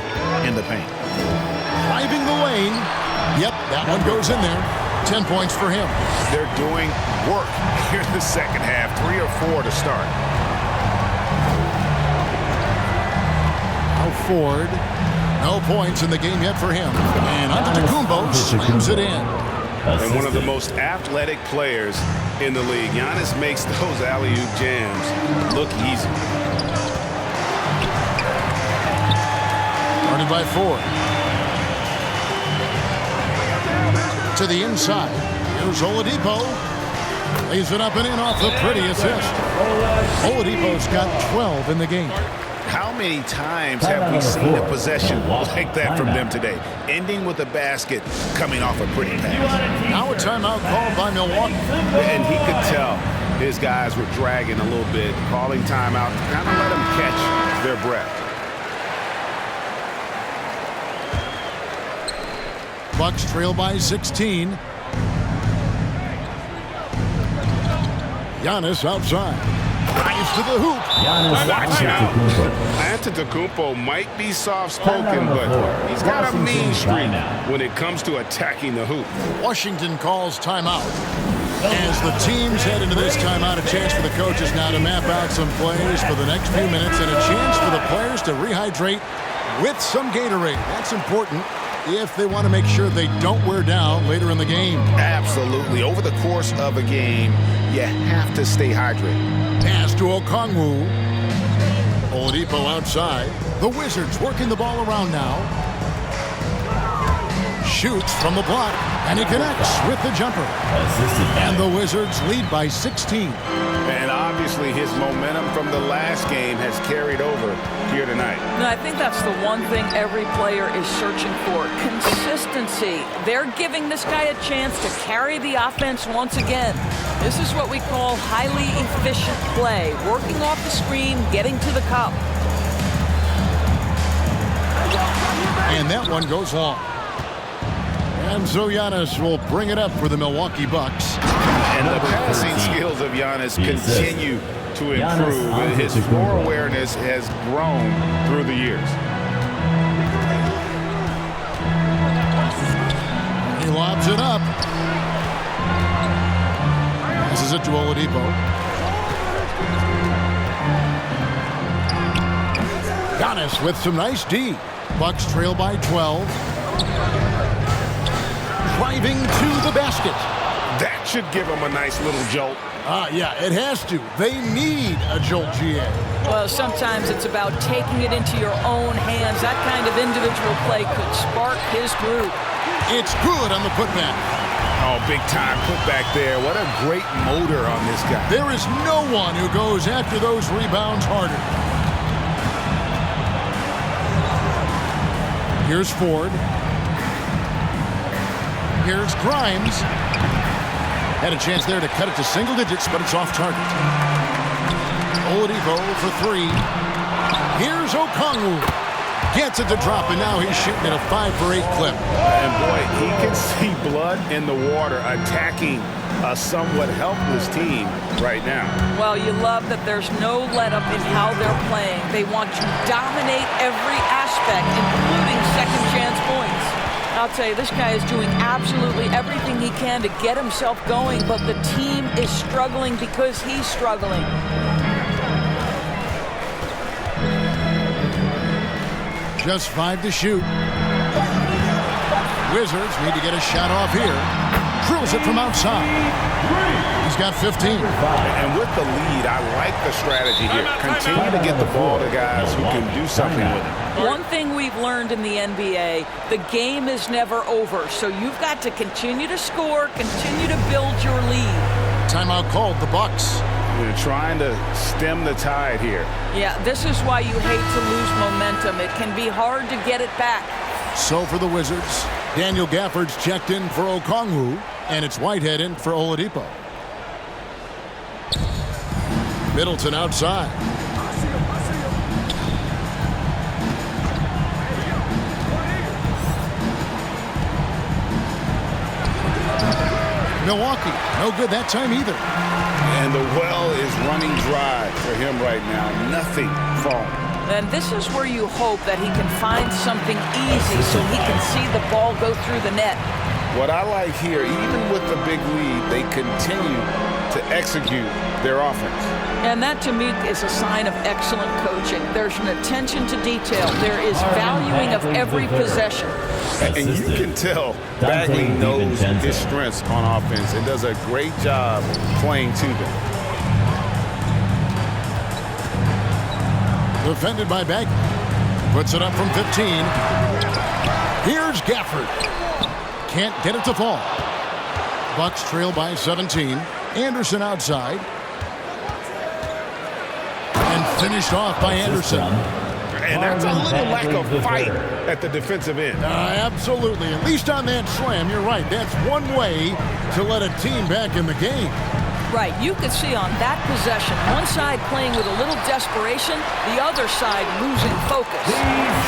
in the paint. Driving the lane. Yep, that one goes in there. 10 points for him. They're doing work here in the second half. 3 or 4 to start. Now Ford. No points in the game yet for him. And Antetokounmpo slams it in. And one of the most athletic players in the league. Giannis makes those alley-oop jams look easy. Started by Ford. To the inside. Here's Oladipo. Lays it up and in off the pretty assist. Oladipo's got 12 in the game. How many times have we seen a possession like that from them today? Ending with a basket, coming off a pretty pass. Now a timeout called by Milwaukee. And he could tell his guys were dragging a little bit, calling timeout to kind of let them catch their breath. Bucks trail by 16. Giannis outside. Drives to the hoop. Watch out. Antetokounmpo might be soft-spoken, but he's got a mean streak when it comes to attacking the hoop. Washington calls timeout. As the teams head into this timeout, a chance for the coaches now to map out some plays for the next few minutes and a chance for the players to rehydrate with some Gatorade. That's important if they want to make sure they don't wear down later in the game. Absolutely. Over the course of a game, you have to stay hydrated. Pass to Okongwu. Oladipo outside. The Wizards working the ball around now. Shoots from the block, and he connects with the jumper. And the Wizards lead by 16. And obviously his momentum from the last game has carried over here tonight. No, I think that's the one thing every player is searching for. Consistency. They're giving this guy a chance to carry the offense once again. This is what we call highly efficient play. Working off the screen, getting to the cup. And that one goes long. And so Giannis will bring it up for the Milwaukee Bucks. And the passing skills of Giannis continue to improve. His floor awareness has grown through the years. He lobs it up. Passes it to Oladipo. Giannis with some nice D. Bucks trail by 12. Driving to the basket. That should give them a nice little jolt. Yeah, it has to. They need a jolt, GA. Well, sometimes it's about taking it into your own hands. That kind of individual play could spark his group. It's good on the putback. Oh, big time putback there. What a great motor on this guy. There is no one who goes after those rebounds harder. Here's Ford. Here's Grimes. Had a chance there to cut it to single digits, but it's off target. Oladipo for 3. Here's Okongwu. Gets it to drop, and now he's shooting at a 5 for 8 clip. And boy, he can see blood in the water attacking a somewhat helpless team right now. Well, you love that there's no let-up in how they're playing. They want to dominate every aspect, including second chance points. I'll tell you, this guy is doing absolutely everything he can to get himself going, but the team is struggling because he's struggling. Just 5 to shoot. Wizards need to get a shot off here. Drills it from outside. He's got 15. And with the lead, I like the strategy here. Continue to get the ball to guys who can do something with it. One thing we've learned in the NBA, the game is never over. So you've got to continue to score, continue to build your lead. Timeout called, the Bucks. They're trying to stem the tide here. Yeah, this is why you hate to lose momentum. It can be hard to get it back. So for the Wizards, Daniel Gafford's checked in for Okongwu, and it's Whitehead in for Oladipo. Middleton outside. Milwaukee, no good that time either. And the well is running dry for him right now. Nothing falling. And this is where you hope that he can find something easy so he can see the ball go through the net. What I like here, even with the big lead, they continue to execute their offense. And that, to me, is a sign of excellent coaching. There's an attention to detail. There is valuing of every possession. And you can tell Bagley knows his strengths on offense and does a great job playing to them. Defended by Bagley. Puts it up from 15. Here's Gafford. Can't get it to fall. Bucks trail by 17. Anderson outside. And finished off by Anderson. And that's a little lack of fight at the defensive end. Absolutely. At least on that slam, you're right. That's one way to let a team back in the game. Right. You could see on that possession, one side playing with a little desperation, the other side losing focus.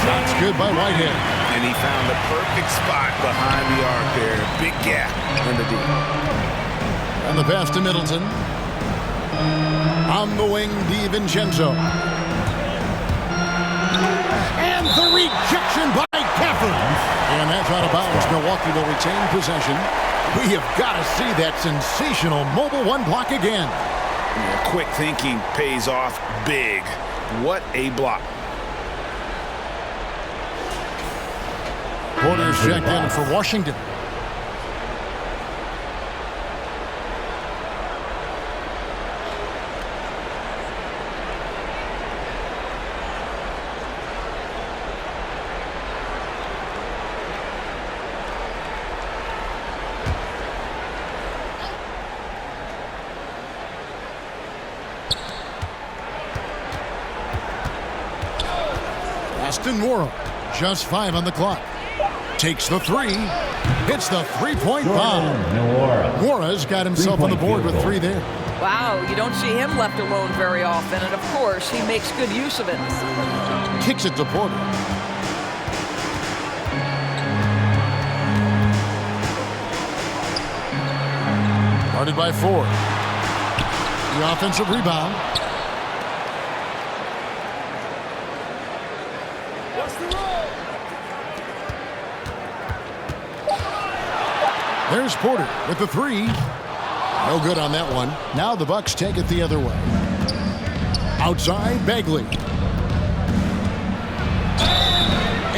Shots good by Whitehead. And he found the perfect spot behind the arc there. Big gap in the deep. And the pass to Middleton. On the wing, DiVincenzo. And the rejection by Gafford. And that's out of bounds. Milwaukee will retain possession. We have got to see that sensational mobile one block again. Yeah, quick thinking pays off big. What a block. Porter's checked in for Washington. Mora, just 5 on the clock. Takes the 3. Hits the three-point bomb. Mora's got himself on the board with 3 there. Wow, you don't see him left alone very often, and of course, he makes good use of it. Kicks it to Porter. Guarded by Ford. The offensive rebound. There's Porter with the 3. No good on that one. Now the Bucks take it the other way. Outside, Bagley.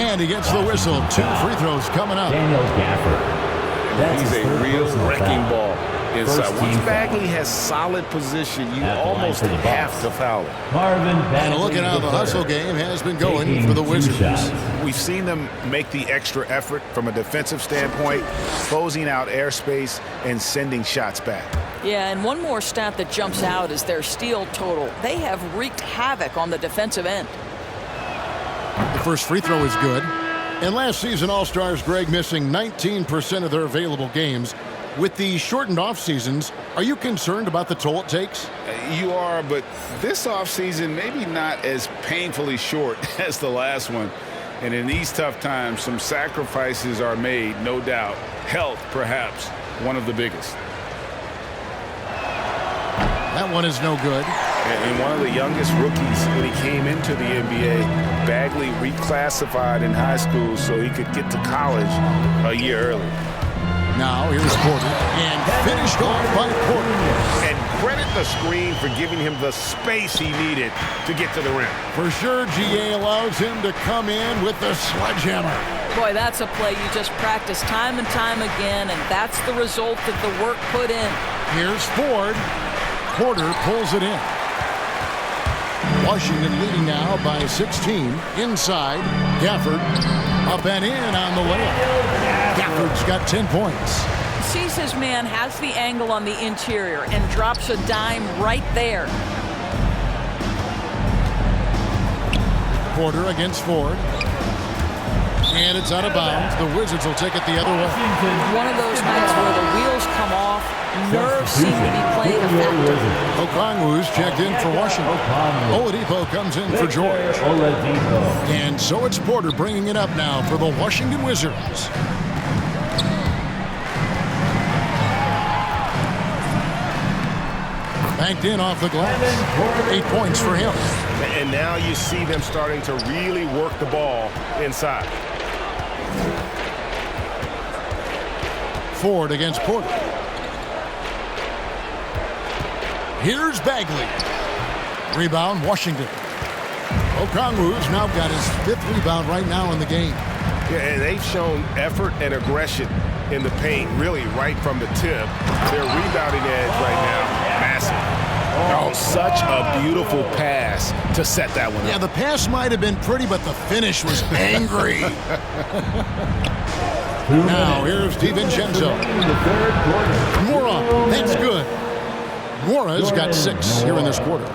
And he gets the whistle. 2 free throws coming up. Daniel Gafford. He's a real wrecking ball inside. Once Bagley has solid position, you almost have to foul it. And look at how the hustle game has been going for the Wizards. We've seen them make the extra effort from a defensive standpoint, closing out airspace and sending shots back. Yeah, and one more stat that jumps out is their steal total. They have wreaked havoc on the defensive end. The first free throw is good. And last season, All-Stars, Greg, missing 19% of their available games. With the shortened off seasons, are you concerned about the toll it takes? You are, but this offseason maybe not as painfully short as the last one. And in these tough times, some sacrifices are made, no doubt. Health, perhaps, one of the biggest. That one is no good. And one of the youngest rookies when he came into the NBA, Bagley reclassified in high school so he could get to college a year early. Now here's Porter, and finished off by Porter. And credit the screen for giving him the space he needed to get to the rim. For sure, GA allows him to come in with the sledgehammer. Boy, that's a play you just practice time and time again, and that's the result of the work put in. Here's Ford. Porter pulls it in. Washington leading now by 16. Inside, Gafford up and in on the layup. Gafford's got 10 points. Sees his man, has the angle on the interior, and drops a dime right there. Porter against Ford. And it's out of bounds. The Wizards will take it the other way. One of those nights where the wheels come off, nerves seem to be playing a factor. Okongwu's checked in for Washington. Oladipo comes in for George. And so it's Porter bringing it up now for the Washington Wizards. Banked in off the glass. 8 points for him. And now you see them starting to really work the ball inside. Ford against Porter. Here's Bagley. Rebound, Washington. Okongwu's now got his 5th rebound right now in the game. Yeah, and they've shown effort and aggression in the paint, really right from the tip. Their rebounding edge right now, massive. Oh, such a beautiful pass to set that one up. Yeah, the pass might have been pretty, but the finish was angry. Now, here's DiVincenzo. Mora, that's good. Mora's got 6 here in this quarter.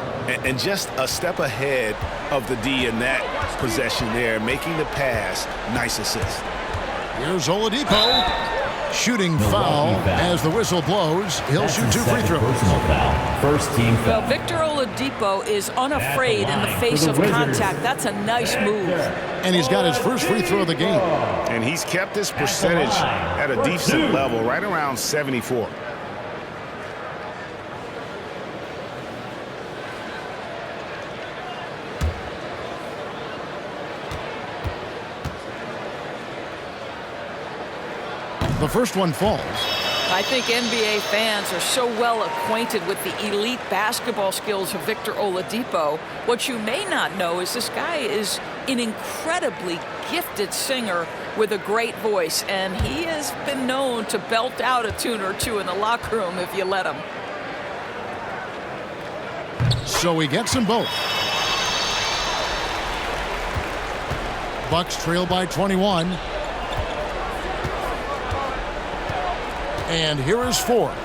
And just a step ahead of the D in that possession there, making the pass. Nice assist. Here's Oladipo. Shooting foul as the whistle blows. He'll shoot 2 free throws. First team foul. Well, Victor Oladipo is unafraid in the face of contact. That's a nice move. And he's got his first free throw of the game. And he's kept his percentage at a decent level, right around 74. The first one falls. I think NBA fans are so well acquainted with the elite basketball skills of Victor Oladipo. What you may not know is this guy is an incredibly gifted singer with a great voice, and he has been known to belt out a tune or two in the locker room if you let him. So he gets them both. Bucks trail by 21. And here is Ford.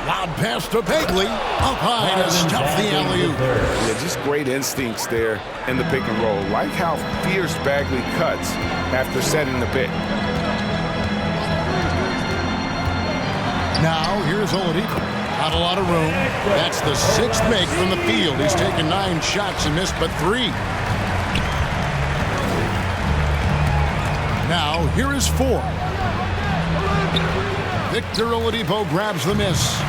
Loud pass to Bagley. Up high to stuff the alley-oop. Yeah, just great instincts there in the pick and roll. Like how fierce Bagley cuts after setting the pick. Now here's Oladipo. Not a lot of room. That's the 6th make from the field. He's taken 9 shots and missed but 3. Now, here is 4. Victor Oladipo grabs the miss.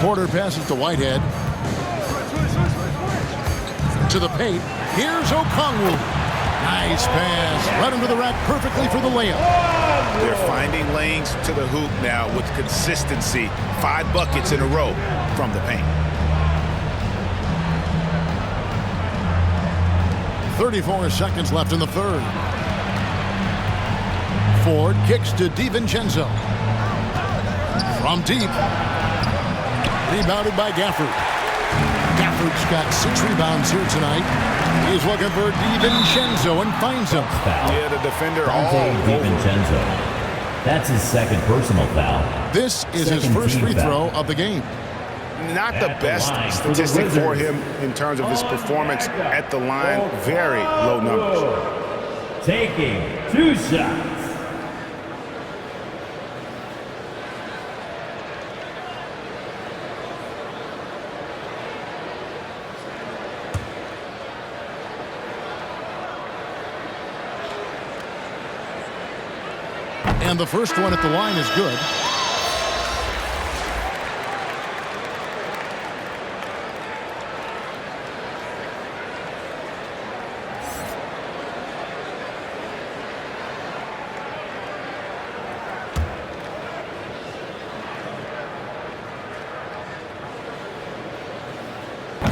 Porter passes to Whitehead. To the paint. Here's Okongwu. Nice pass. Right into the rack perfectly for the layup. They're finding lanes to the hoop now with consistency. 5 buckets in a row from the paint. 34 seconds left in the 3rd. Ford kicks to DiVincenzo. From deep. Rebounded by Gafford. Gafford's got 6 rebounds here tonight. He's looking for DiVincenzo and finds him. Yeah, the defender all DiVincenzo. That's his 2nd personal foul. This is his first free throw of the game. Not the best statistic for him in terms of his performance at the line. Very low numbers. Taking 2 shots. And the first one at the line is good.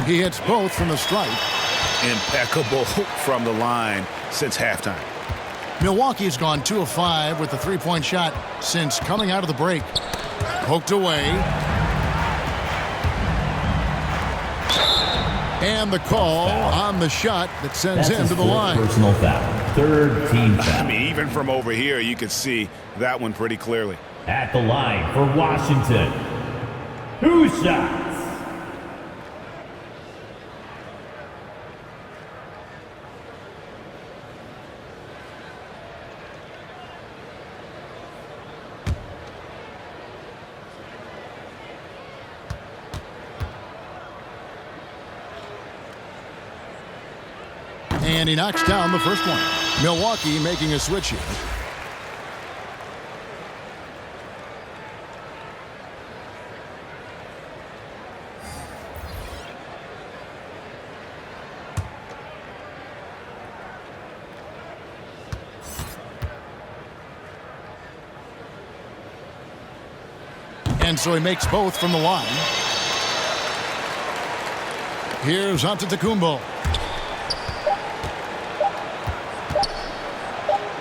He hits both from the stripe. Impeccable from the line since halftime. Milwaukee's gone 2 of 5 with the three-point shot since coming out of the break. Poked away. And the call on the shot that sends him to the line. Personal foul. Third team foul. I mean, even from over here, you could see that one pretty clearly. At the line for Washington, 2 shots. And he knocks down the first one. Milwaukee making a switch here. And so he makes both from the line. Here's Antetokounmpo.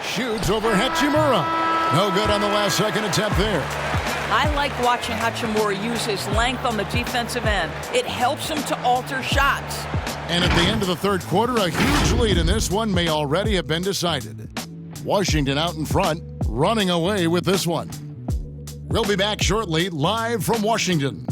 Shoots over Hachimura. No good on the last second attempt there. I like watching Hachimura use his length on the defensive end. It helps him to alter shots. And at the end of the third quarter, a huge lead in this one may already have been decided. Washington out in front, running away with this one. We'll be back shortly, live from Washington.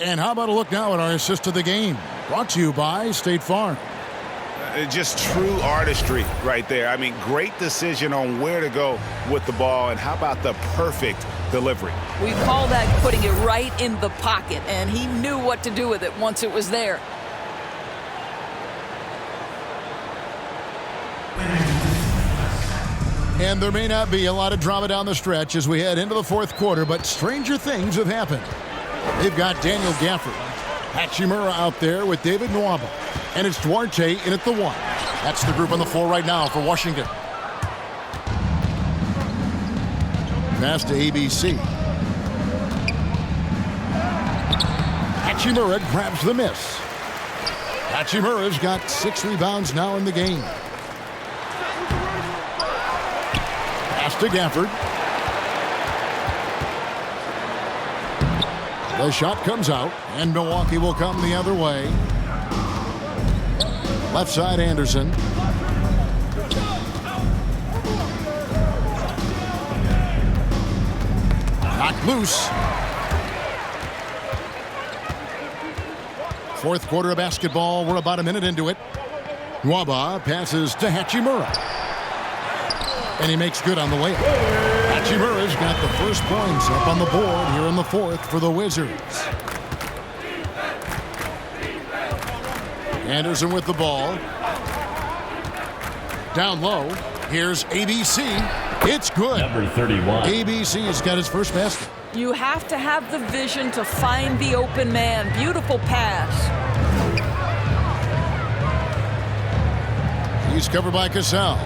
And how about a look now at our assist to the game? Brought to you by State Farm. Just true artistry right there. I mean, great decision on where to go with the ball, and how about the perfect delivery? We call that putting it right in the pocket, and he knew what to do with it once it was there. And there may not be a lot of drama down the stretch as we head into the fourth quarter, but stranger things have happened. They've got Daniel Gafford, Hachimura out there with David Nwaba, and it's Duarte in at the 1. That's the group on the floor right now for Washington. Pass to ABC. Hachimura grabs the miss. Hachimura's got 6 rebounds now in the game. Pass to Gafford. The shot comes out, and Milwaukee will come the other way. Left side, Anderson. Knocked loose. Fourth quarter of basketball. We're about a minute into it. Nwaba passes to Hachimura. And he makes good on the way. Hachimura's got the first points up on the board here in the fourth for the Wizards. Anderson with the ball. Down low. Here's ABC. It's good. Number 31. ABC has got his first basket. You have to have the vision to find the open man. Beautiful pass. He's covered by Cassell.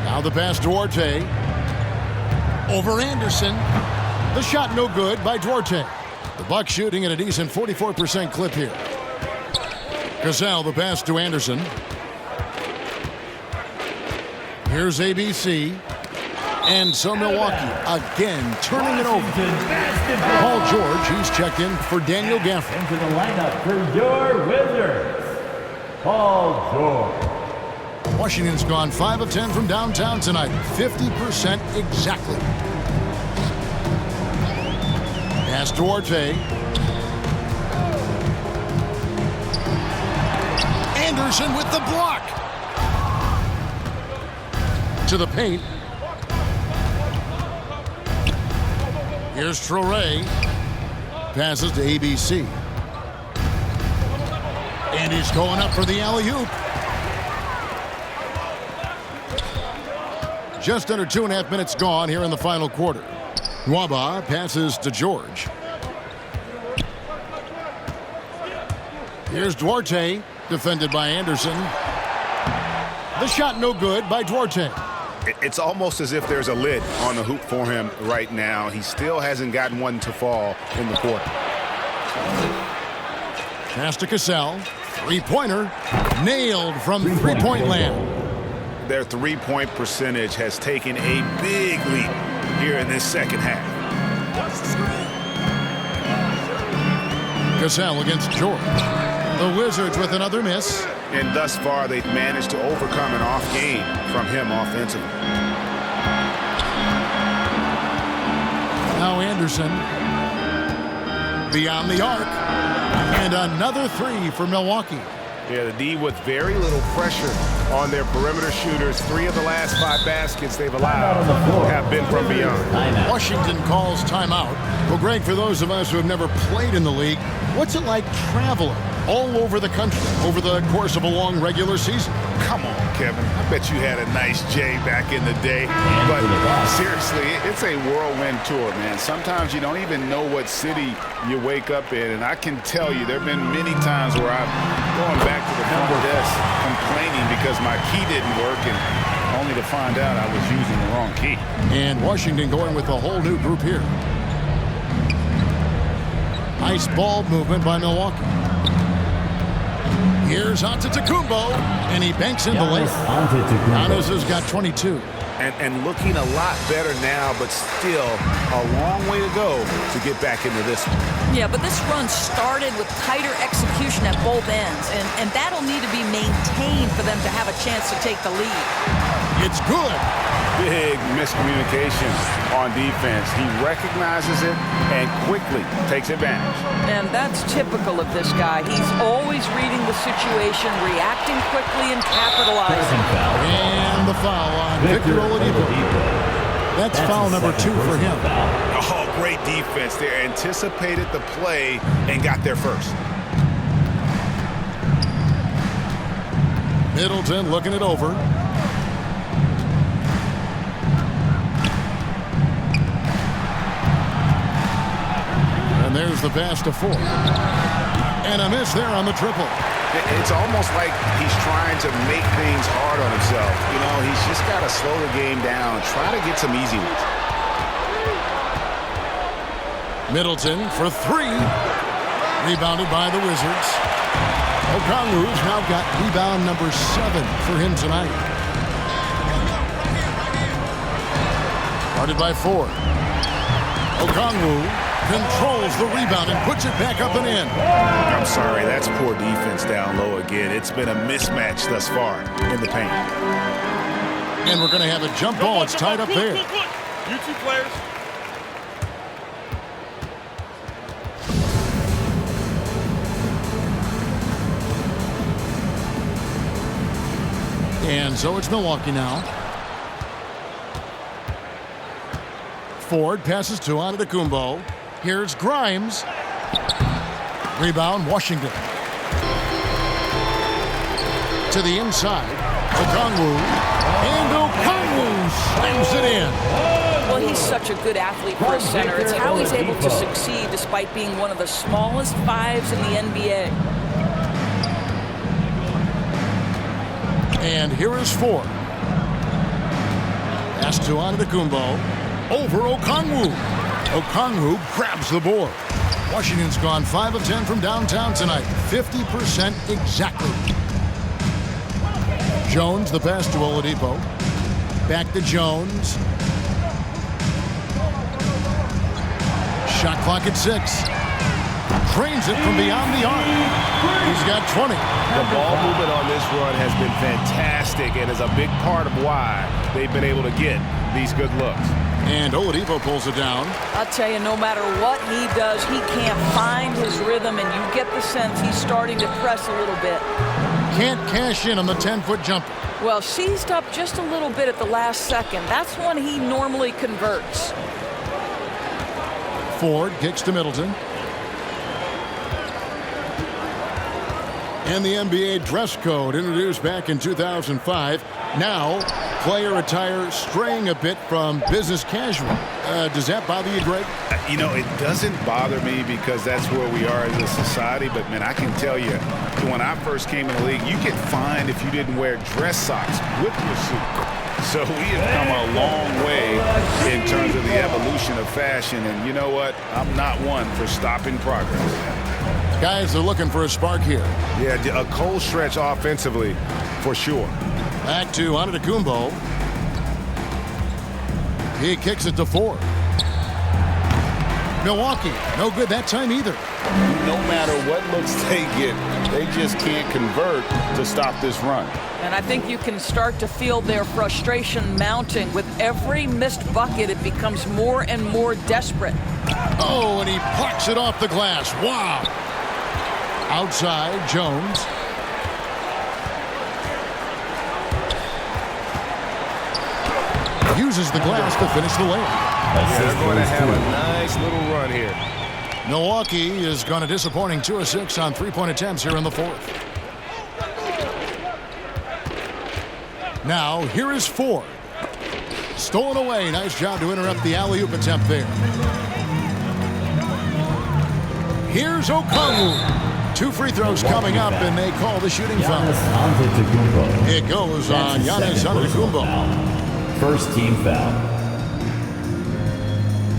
Now the pass to Duarte. Over Anderson. The shot no good by Duarte. The Bucks shooting at a decent 44% clip here. Cassell, the pass to Anderson. Here's ABC. And so Milwaukee again turning it over. Paul George, he's checked in for Daniel Gafford. Into the lineup for your Wizards, Paul George. Washington's gone 5 of 10 from downtown tonight. 50% exactly. Pass to Duarte. And Anderson with the block. To the paint. Here's Traoré. Passes to ABC. And he's going up for the alley-oop. Just under 2.5 minutes gone here in the final quarter. Nwaba passes to George. Here's Duarte, defended by Anderson. The shot no good by Duarte. It's almost as if there's a lid on the hoop for him right now. He still hasn't gotten one to fall in the quarter. Pass to Cassell. Three-pointer. Nailed from three-point land. Their three-point percentage has taken a big leap here in this second half. Cassell against George. The Wizards with another miss. And thus far, they've managed to overcome an off game from him offensively. Now Anderson. Beyond the arc. And another three for Milwaukee. Yeah, the D with very little pressure on their perimeter shooters. 3 of the last 5 baskets they've allowed have been from beyond. Washington calls timeout. Well, Greg, for those of us who have never played in the league, what's it like traveling all over the country over the course of a long regular season? Come on, Kevin. I bet you had a nice J back in the day. But seriously, it's a whirlwind tour, man. Sometimes you don't even know what city you wake up in. And I can tell you there have been many times where I'm going back to the front desk complaining because my key didn't work, and only to find out I was using the wrong key. And Washington going with a whole new group here. Nice ball movement by Milwaukee. Here's Antetokounmpo, and he banks in the lane. Giannis has got 22. And looking a lot better now, but still a long way to go to get back into this one. Yeah, but this run started with tighter execution at both ends, and that'll need to be maintained for them to have a chance to take the lead. It's good. Big miscommunication on defense. He recognizes it and quickly takes advantage. And that's typical of this guy. He's always reading the situation, reacting quickly, and capitalizing. And the foul on Victor Oladipo. That's foul number 2 for him. Oh, great defense there. Anticipated the play and got there first. Middleton looking it over. And there's the pass to Ford. And a miss there on the triple. It's almost like he's trying to make things hard on himself. You know, he's just got to slow the game down, try to get some easy ones. Middleton for 3. Rebounded by the Wizards. Okongwu's now got rebound number 7 for him tonight. Guarded by Ford. Okongwu controls the rebound and puts it back up and in. I'm sorry, that's poor defense down low again. It's been a mismatch thus far in the paint. And we're going to have a jump ball. It's tied up there. You two players. And so it's Milwaukee now. Ford passes to Antetokounmpo. Here's Grimes. Rebound, Washington. To the inside. Okongwu. And Okongwu slams it in. Well, he's such a good athlete for a center. It's how he's able to succeed despite being one of the smallest 5s in the NBA. And here is Ford. Pass to Antetokounmpo. Over Okongwu. Okongwu grabs the board. Washington's gone 5 of 10 from downtown tonight. 50% exactly. Jones, the pass to Oladipo. Back to Jones. Shot clock at 6. Trains it from beyond the arc. He's got 20. The ball movement on this run has been fantastic and is a big part of why they've been able to get these good looks. And Oladipo pulls it down. I'll tell you, no matter what he does, he can't find his rhythm, and you get the sense he's starting to press a little bit. Can't cash in on the 10-foot jumper. Well, seized up just a little bit at the last second. That's when he normally converts. Ford kicks to Middleton. And the NBA dress code introduced back in 2005. Now, player attire straying a bit from business casual. Does that bother you, Greg? You know, it doesn't bother me because that's where we are as a society. But, man, I can tell you, when I first came in the league, you get fined if you didn't wear dress socks with your suit. So we have come a long way in terms of the evolution of fashion. And you know what? I'm not one for stopping progress. Guys are looking for a spark here. Yeah, a cold stretch offensively, for sure. Back to Antetokounmpo. He kicks it to Ford. Milwaukee, no good that time either. No matter what looks they get, they just can't convert to stop this run. And I think you can start to feel their frustration mounting. With every missed bucket, it becomes more and more desperate. Oh, and he plucks it off the glass. Wow. Outside, Jones. Uses the glass to finish the layup. Yeah, they're going to have a nice little run here. Milwaukee is going to disappointing 2 of 6 on three-point attempts here in the fourth. Now, here is Ford. Stolen away. Nice job to interrupt the alley-oop attempt there. Here's Okongwu. 2 free throws coming up, and they call the shooting foul. It goes on Giannis Antetokounmpo. First team foul.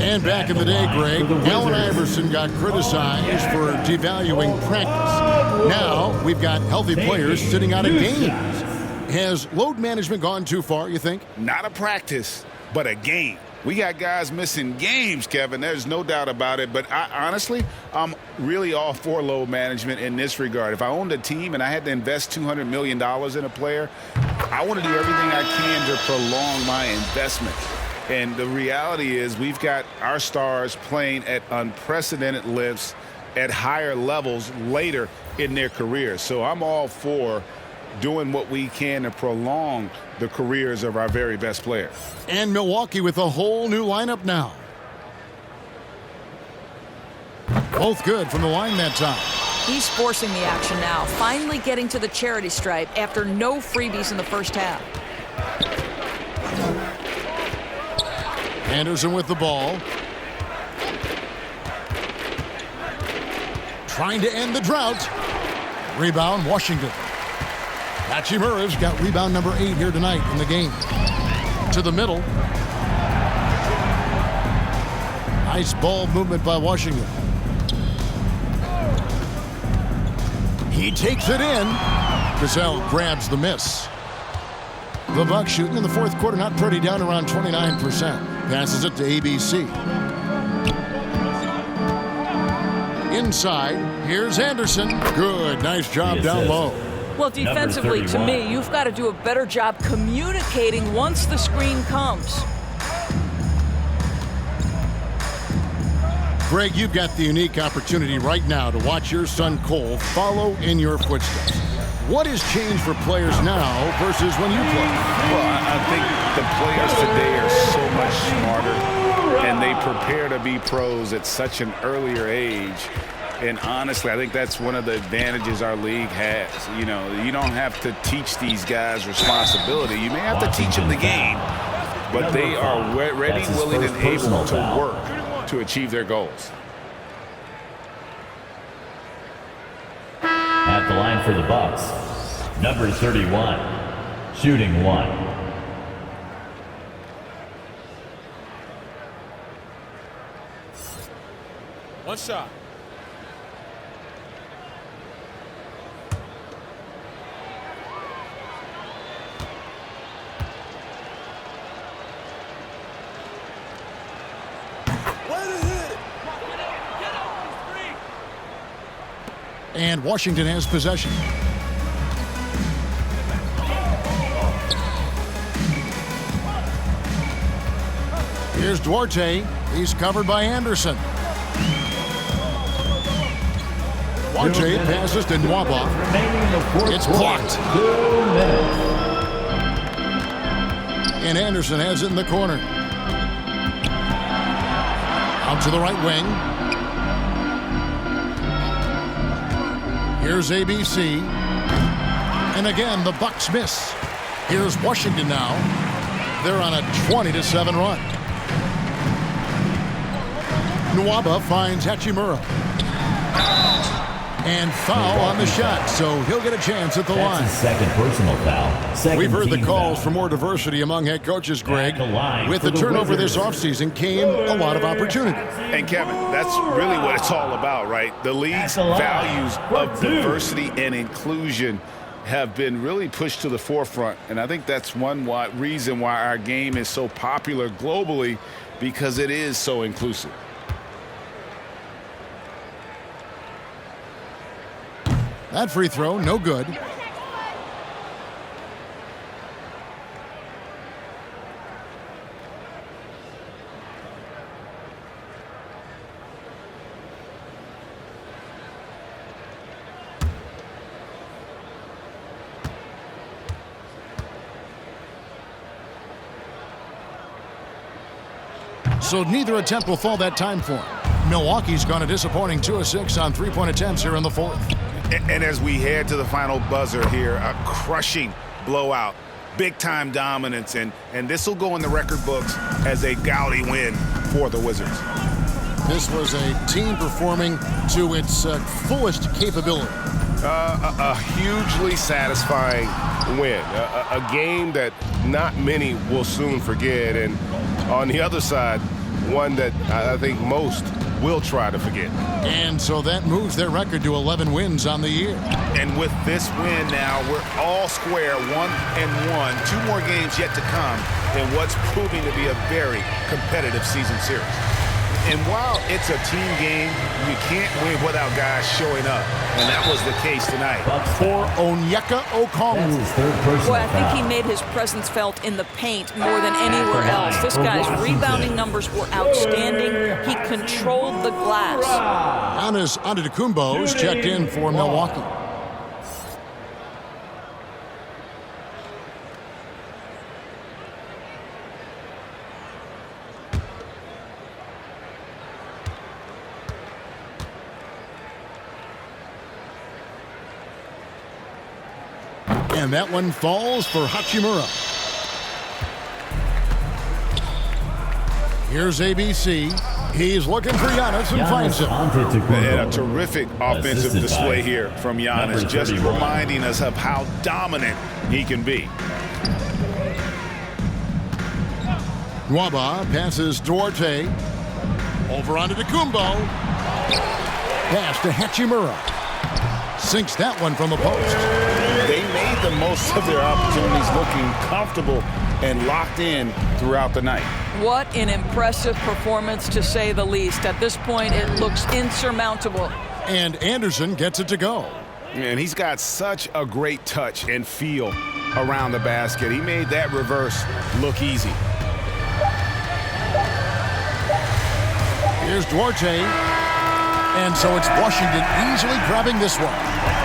And back in the day, Greg, Allen Iverson got criticized for devaluing practice. Now we've got healthy players sitting out of games. Has load management gone too far, you think? Not a practice, but a game. We got guys missing games, Kevin. There's no doubt about it. But honestly, I'm really all for load management in this regard. If I owned a team and I had to invest $200 million in a player, I want to do everything I can to prolong my investment. And the reality is we've got our stars playing at unprecedented lengths at higher levels later in their careers. So I'm all for doing what we can to prolong the careers of our very best players. And Milwaukee with a whole new lineup now. Both good from the line that time. He's forcing the action now, finally getting to the charity stripe after no freebies in the first half. Anderson with the ball. Trying to end the drought. Rebound, Washington. Hachimura's got rebound number 8 here tonight in the game. To the middle. Nice ball movement by Washington. He takes it in. Gazelle grabs the miss. The Bucks shooting in the fourth quarter, not pretty, down around 29%. Passes it to ABC. Inside, here's Anderson. Good, nice job down low. Well, defensively, to me, you've got to do a better job communicating once the screen comes. Greg, you've got the unique opportunity right now to watch your son Cole follow in your footsteps. What has changed for players now versus when you played? Well, I think the players today are so much smarter, and they prepare to be pros at such an earlier age. And honestly, I think that's one of the advantages our league has. You know, you don't have to teach these guys responsibility. You may have to teach them the game, but they are ready, willing, and able to work to achieve their goals. At the line for the Bucks, number 31, shooting 1. One shot. And Washington has possession. Here's Duarte. He's covered by Anderson. Duarte passes to Nwaba. It's blocked. 2 minutes. And Anderson has it in the corner. Out to the right wing. Here's ABC. And again, the Bucks miss. Here's Washington now. They're on a 20-7 run. Nwaba finds Hachimura. And foul on the shot, so he'll get a chance at the line. That's his second personal foul. We've heard the calls foul. for more diversity among head coaches, Greg. With the turnover this offseason came a lot of opportunity. And Kevin, that's really what it's all about, right? The league's values of diversity and inclusion have been really pushed to the forefront. And I think that's one reason why our game is so popular globally, because it is so inclusive. That free throw, no good. So neither attempt will fall that time for him. Milwaukee's gone a disappointing 2 of 6 on three-point attempts here in the fourth. And as we head to the final buzzer here, a crushing blowout, big-time dominance, and this will go in the record books as a gaudy win for the Wizards. This was a team performing to its fullest capability. A hugely satisfying win, a game that not many will soon forget, and on the other side, one that I think most will try to forget. And so that moves their record to 11 wins on the year. And with this win now, we're all square, 1-1. 2 more games yet to come in what's proving to be a very competitive season series. And while it's a team game, you can't win without guys showing up. And that was the case tonight. For Onyeka Okongwu. Boy, I think he made his presence felt in the paint more than anywhere else. This guy's rebounding numbers were outstanding. He controlled the glass. Giannis Antetokounmpo's checked in for Milwaukee. And that one falls for Hachimura. Here's ABC. He's looking for Giannis and finds him. And a terrific offensive display here from Giannis, just reminding us of how dominant he can be. Nwaba passes Duarte. Over onto Kumbo. Pass to Hachimura. Sinks that one from the post. They made the most of their opportunities, looking comfortable and locked in throughout the night. What an impressive performance, to say the least. At this point, it looks insurmountable. And Anderson gets it to go. And he's got such a great touch and feel around the basket. He made that reverse look easy. Here's Duarte. And so it's Washington easily grabbing this one.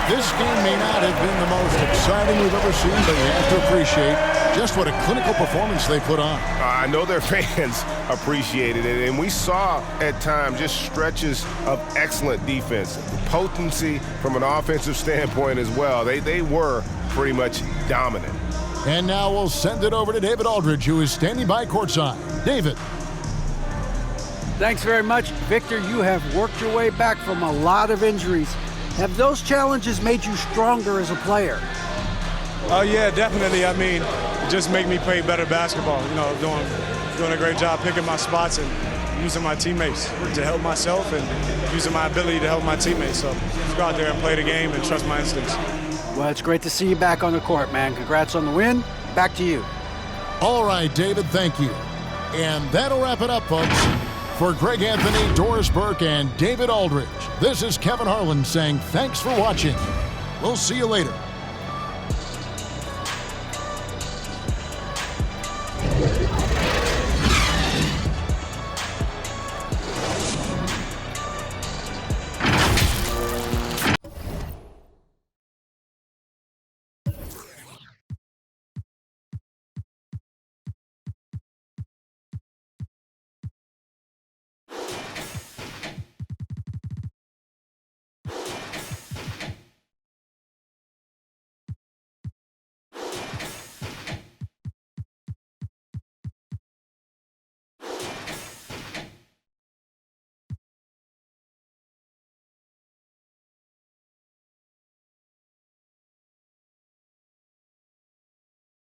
This game may not have been the most exciting we've ever seen, but you have to appreciate just what a clinical performance they put on. I know their fans appreciated it, and we saw at times just stretches of excellent defense. Potency from an offensive standpoint as well. They were pretty much dominant. And now we'll send it over to David Aldridge, who is standing by courtside. David. Thanks very much. Victor, you have worked your way back from a lot of injuries. Have those challenges made you stronger as a player? Yeah, definitely. I mean, it just make me play better basketball. You know, doing a great job picking my spots and using my teammates to help myself and using my ability to help my teammates. So just go out there and play the game and trust my instincts. Well, it's great to see you back on the court, man. Congrats on the win. Back to you. All right, David, thank you. And that'll wrap it up, folks. For Greg Anthony, Doris Burke, and David Aldridge, this is Kevin Harlan saying thanks for watching. We'll see you later.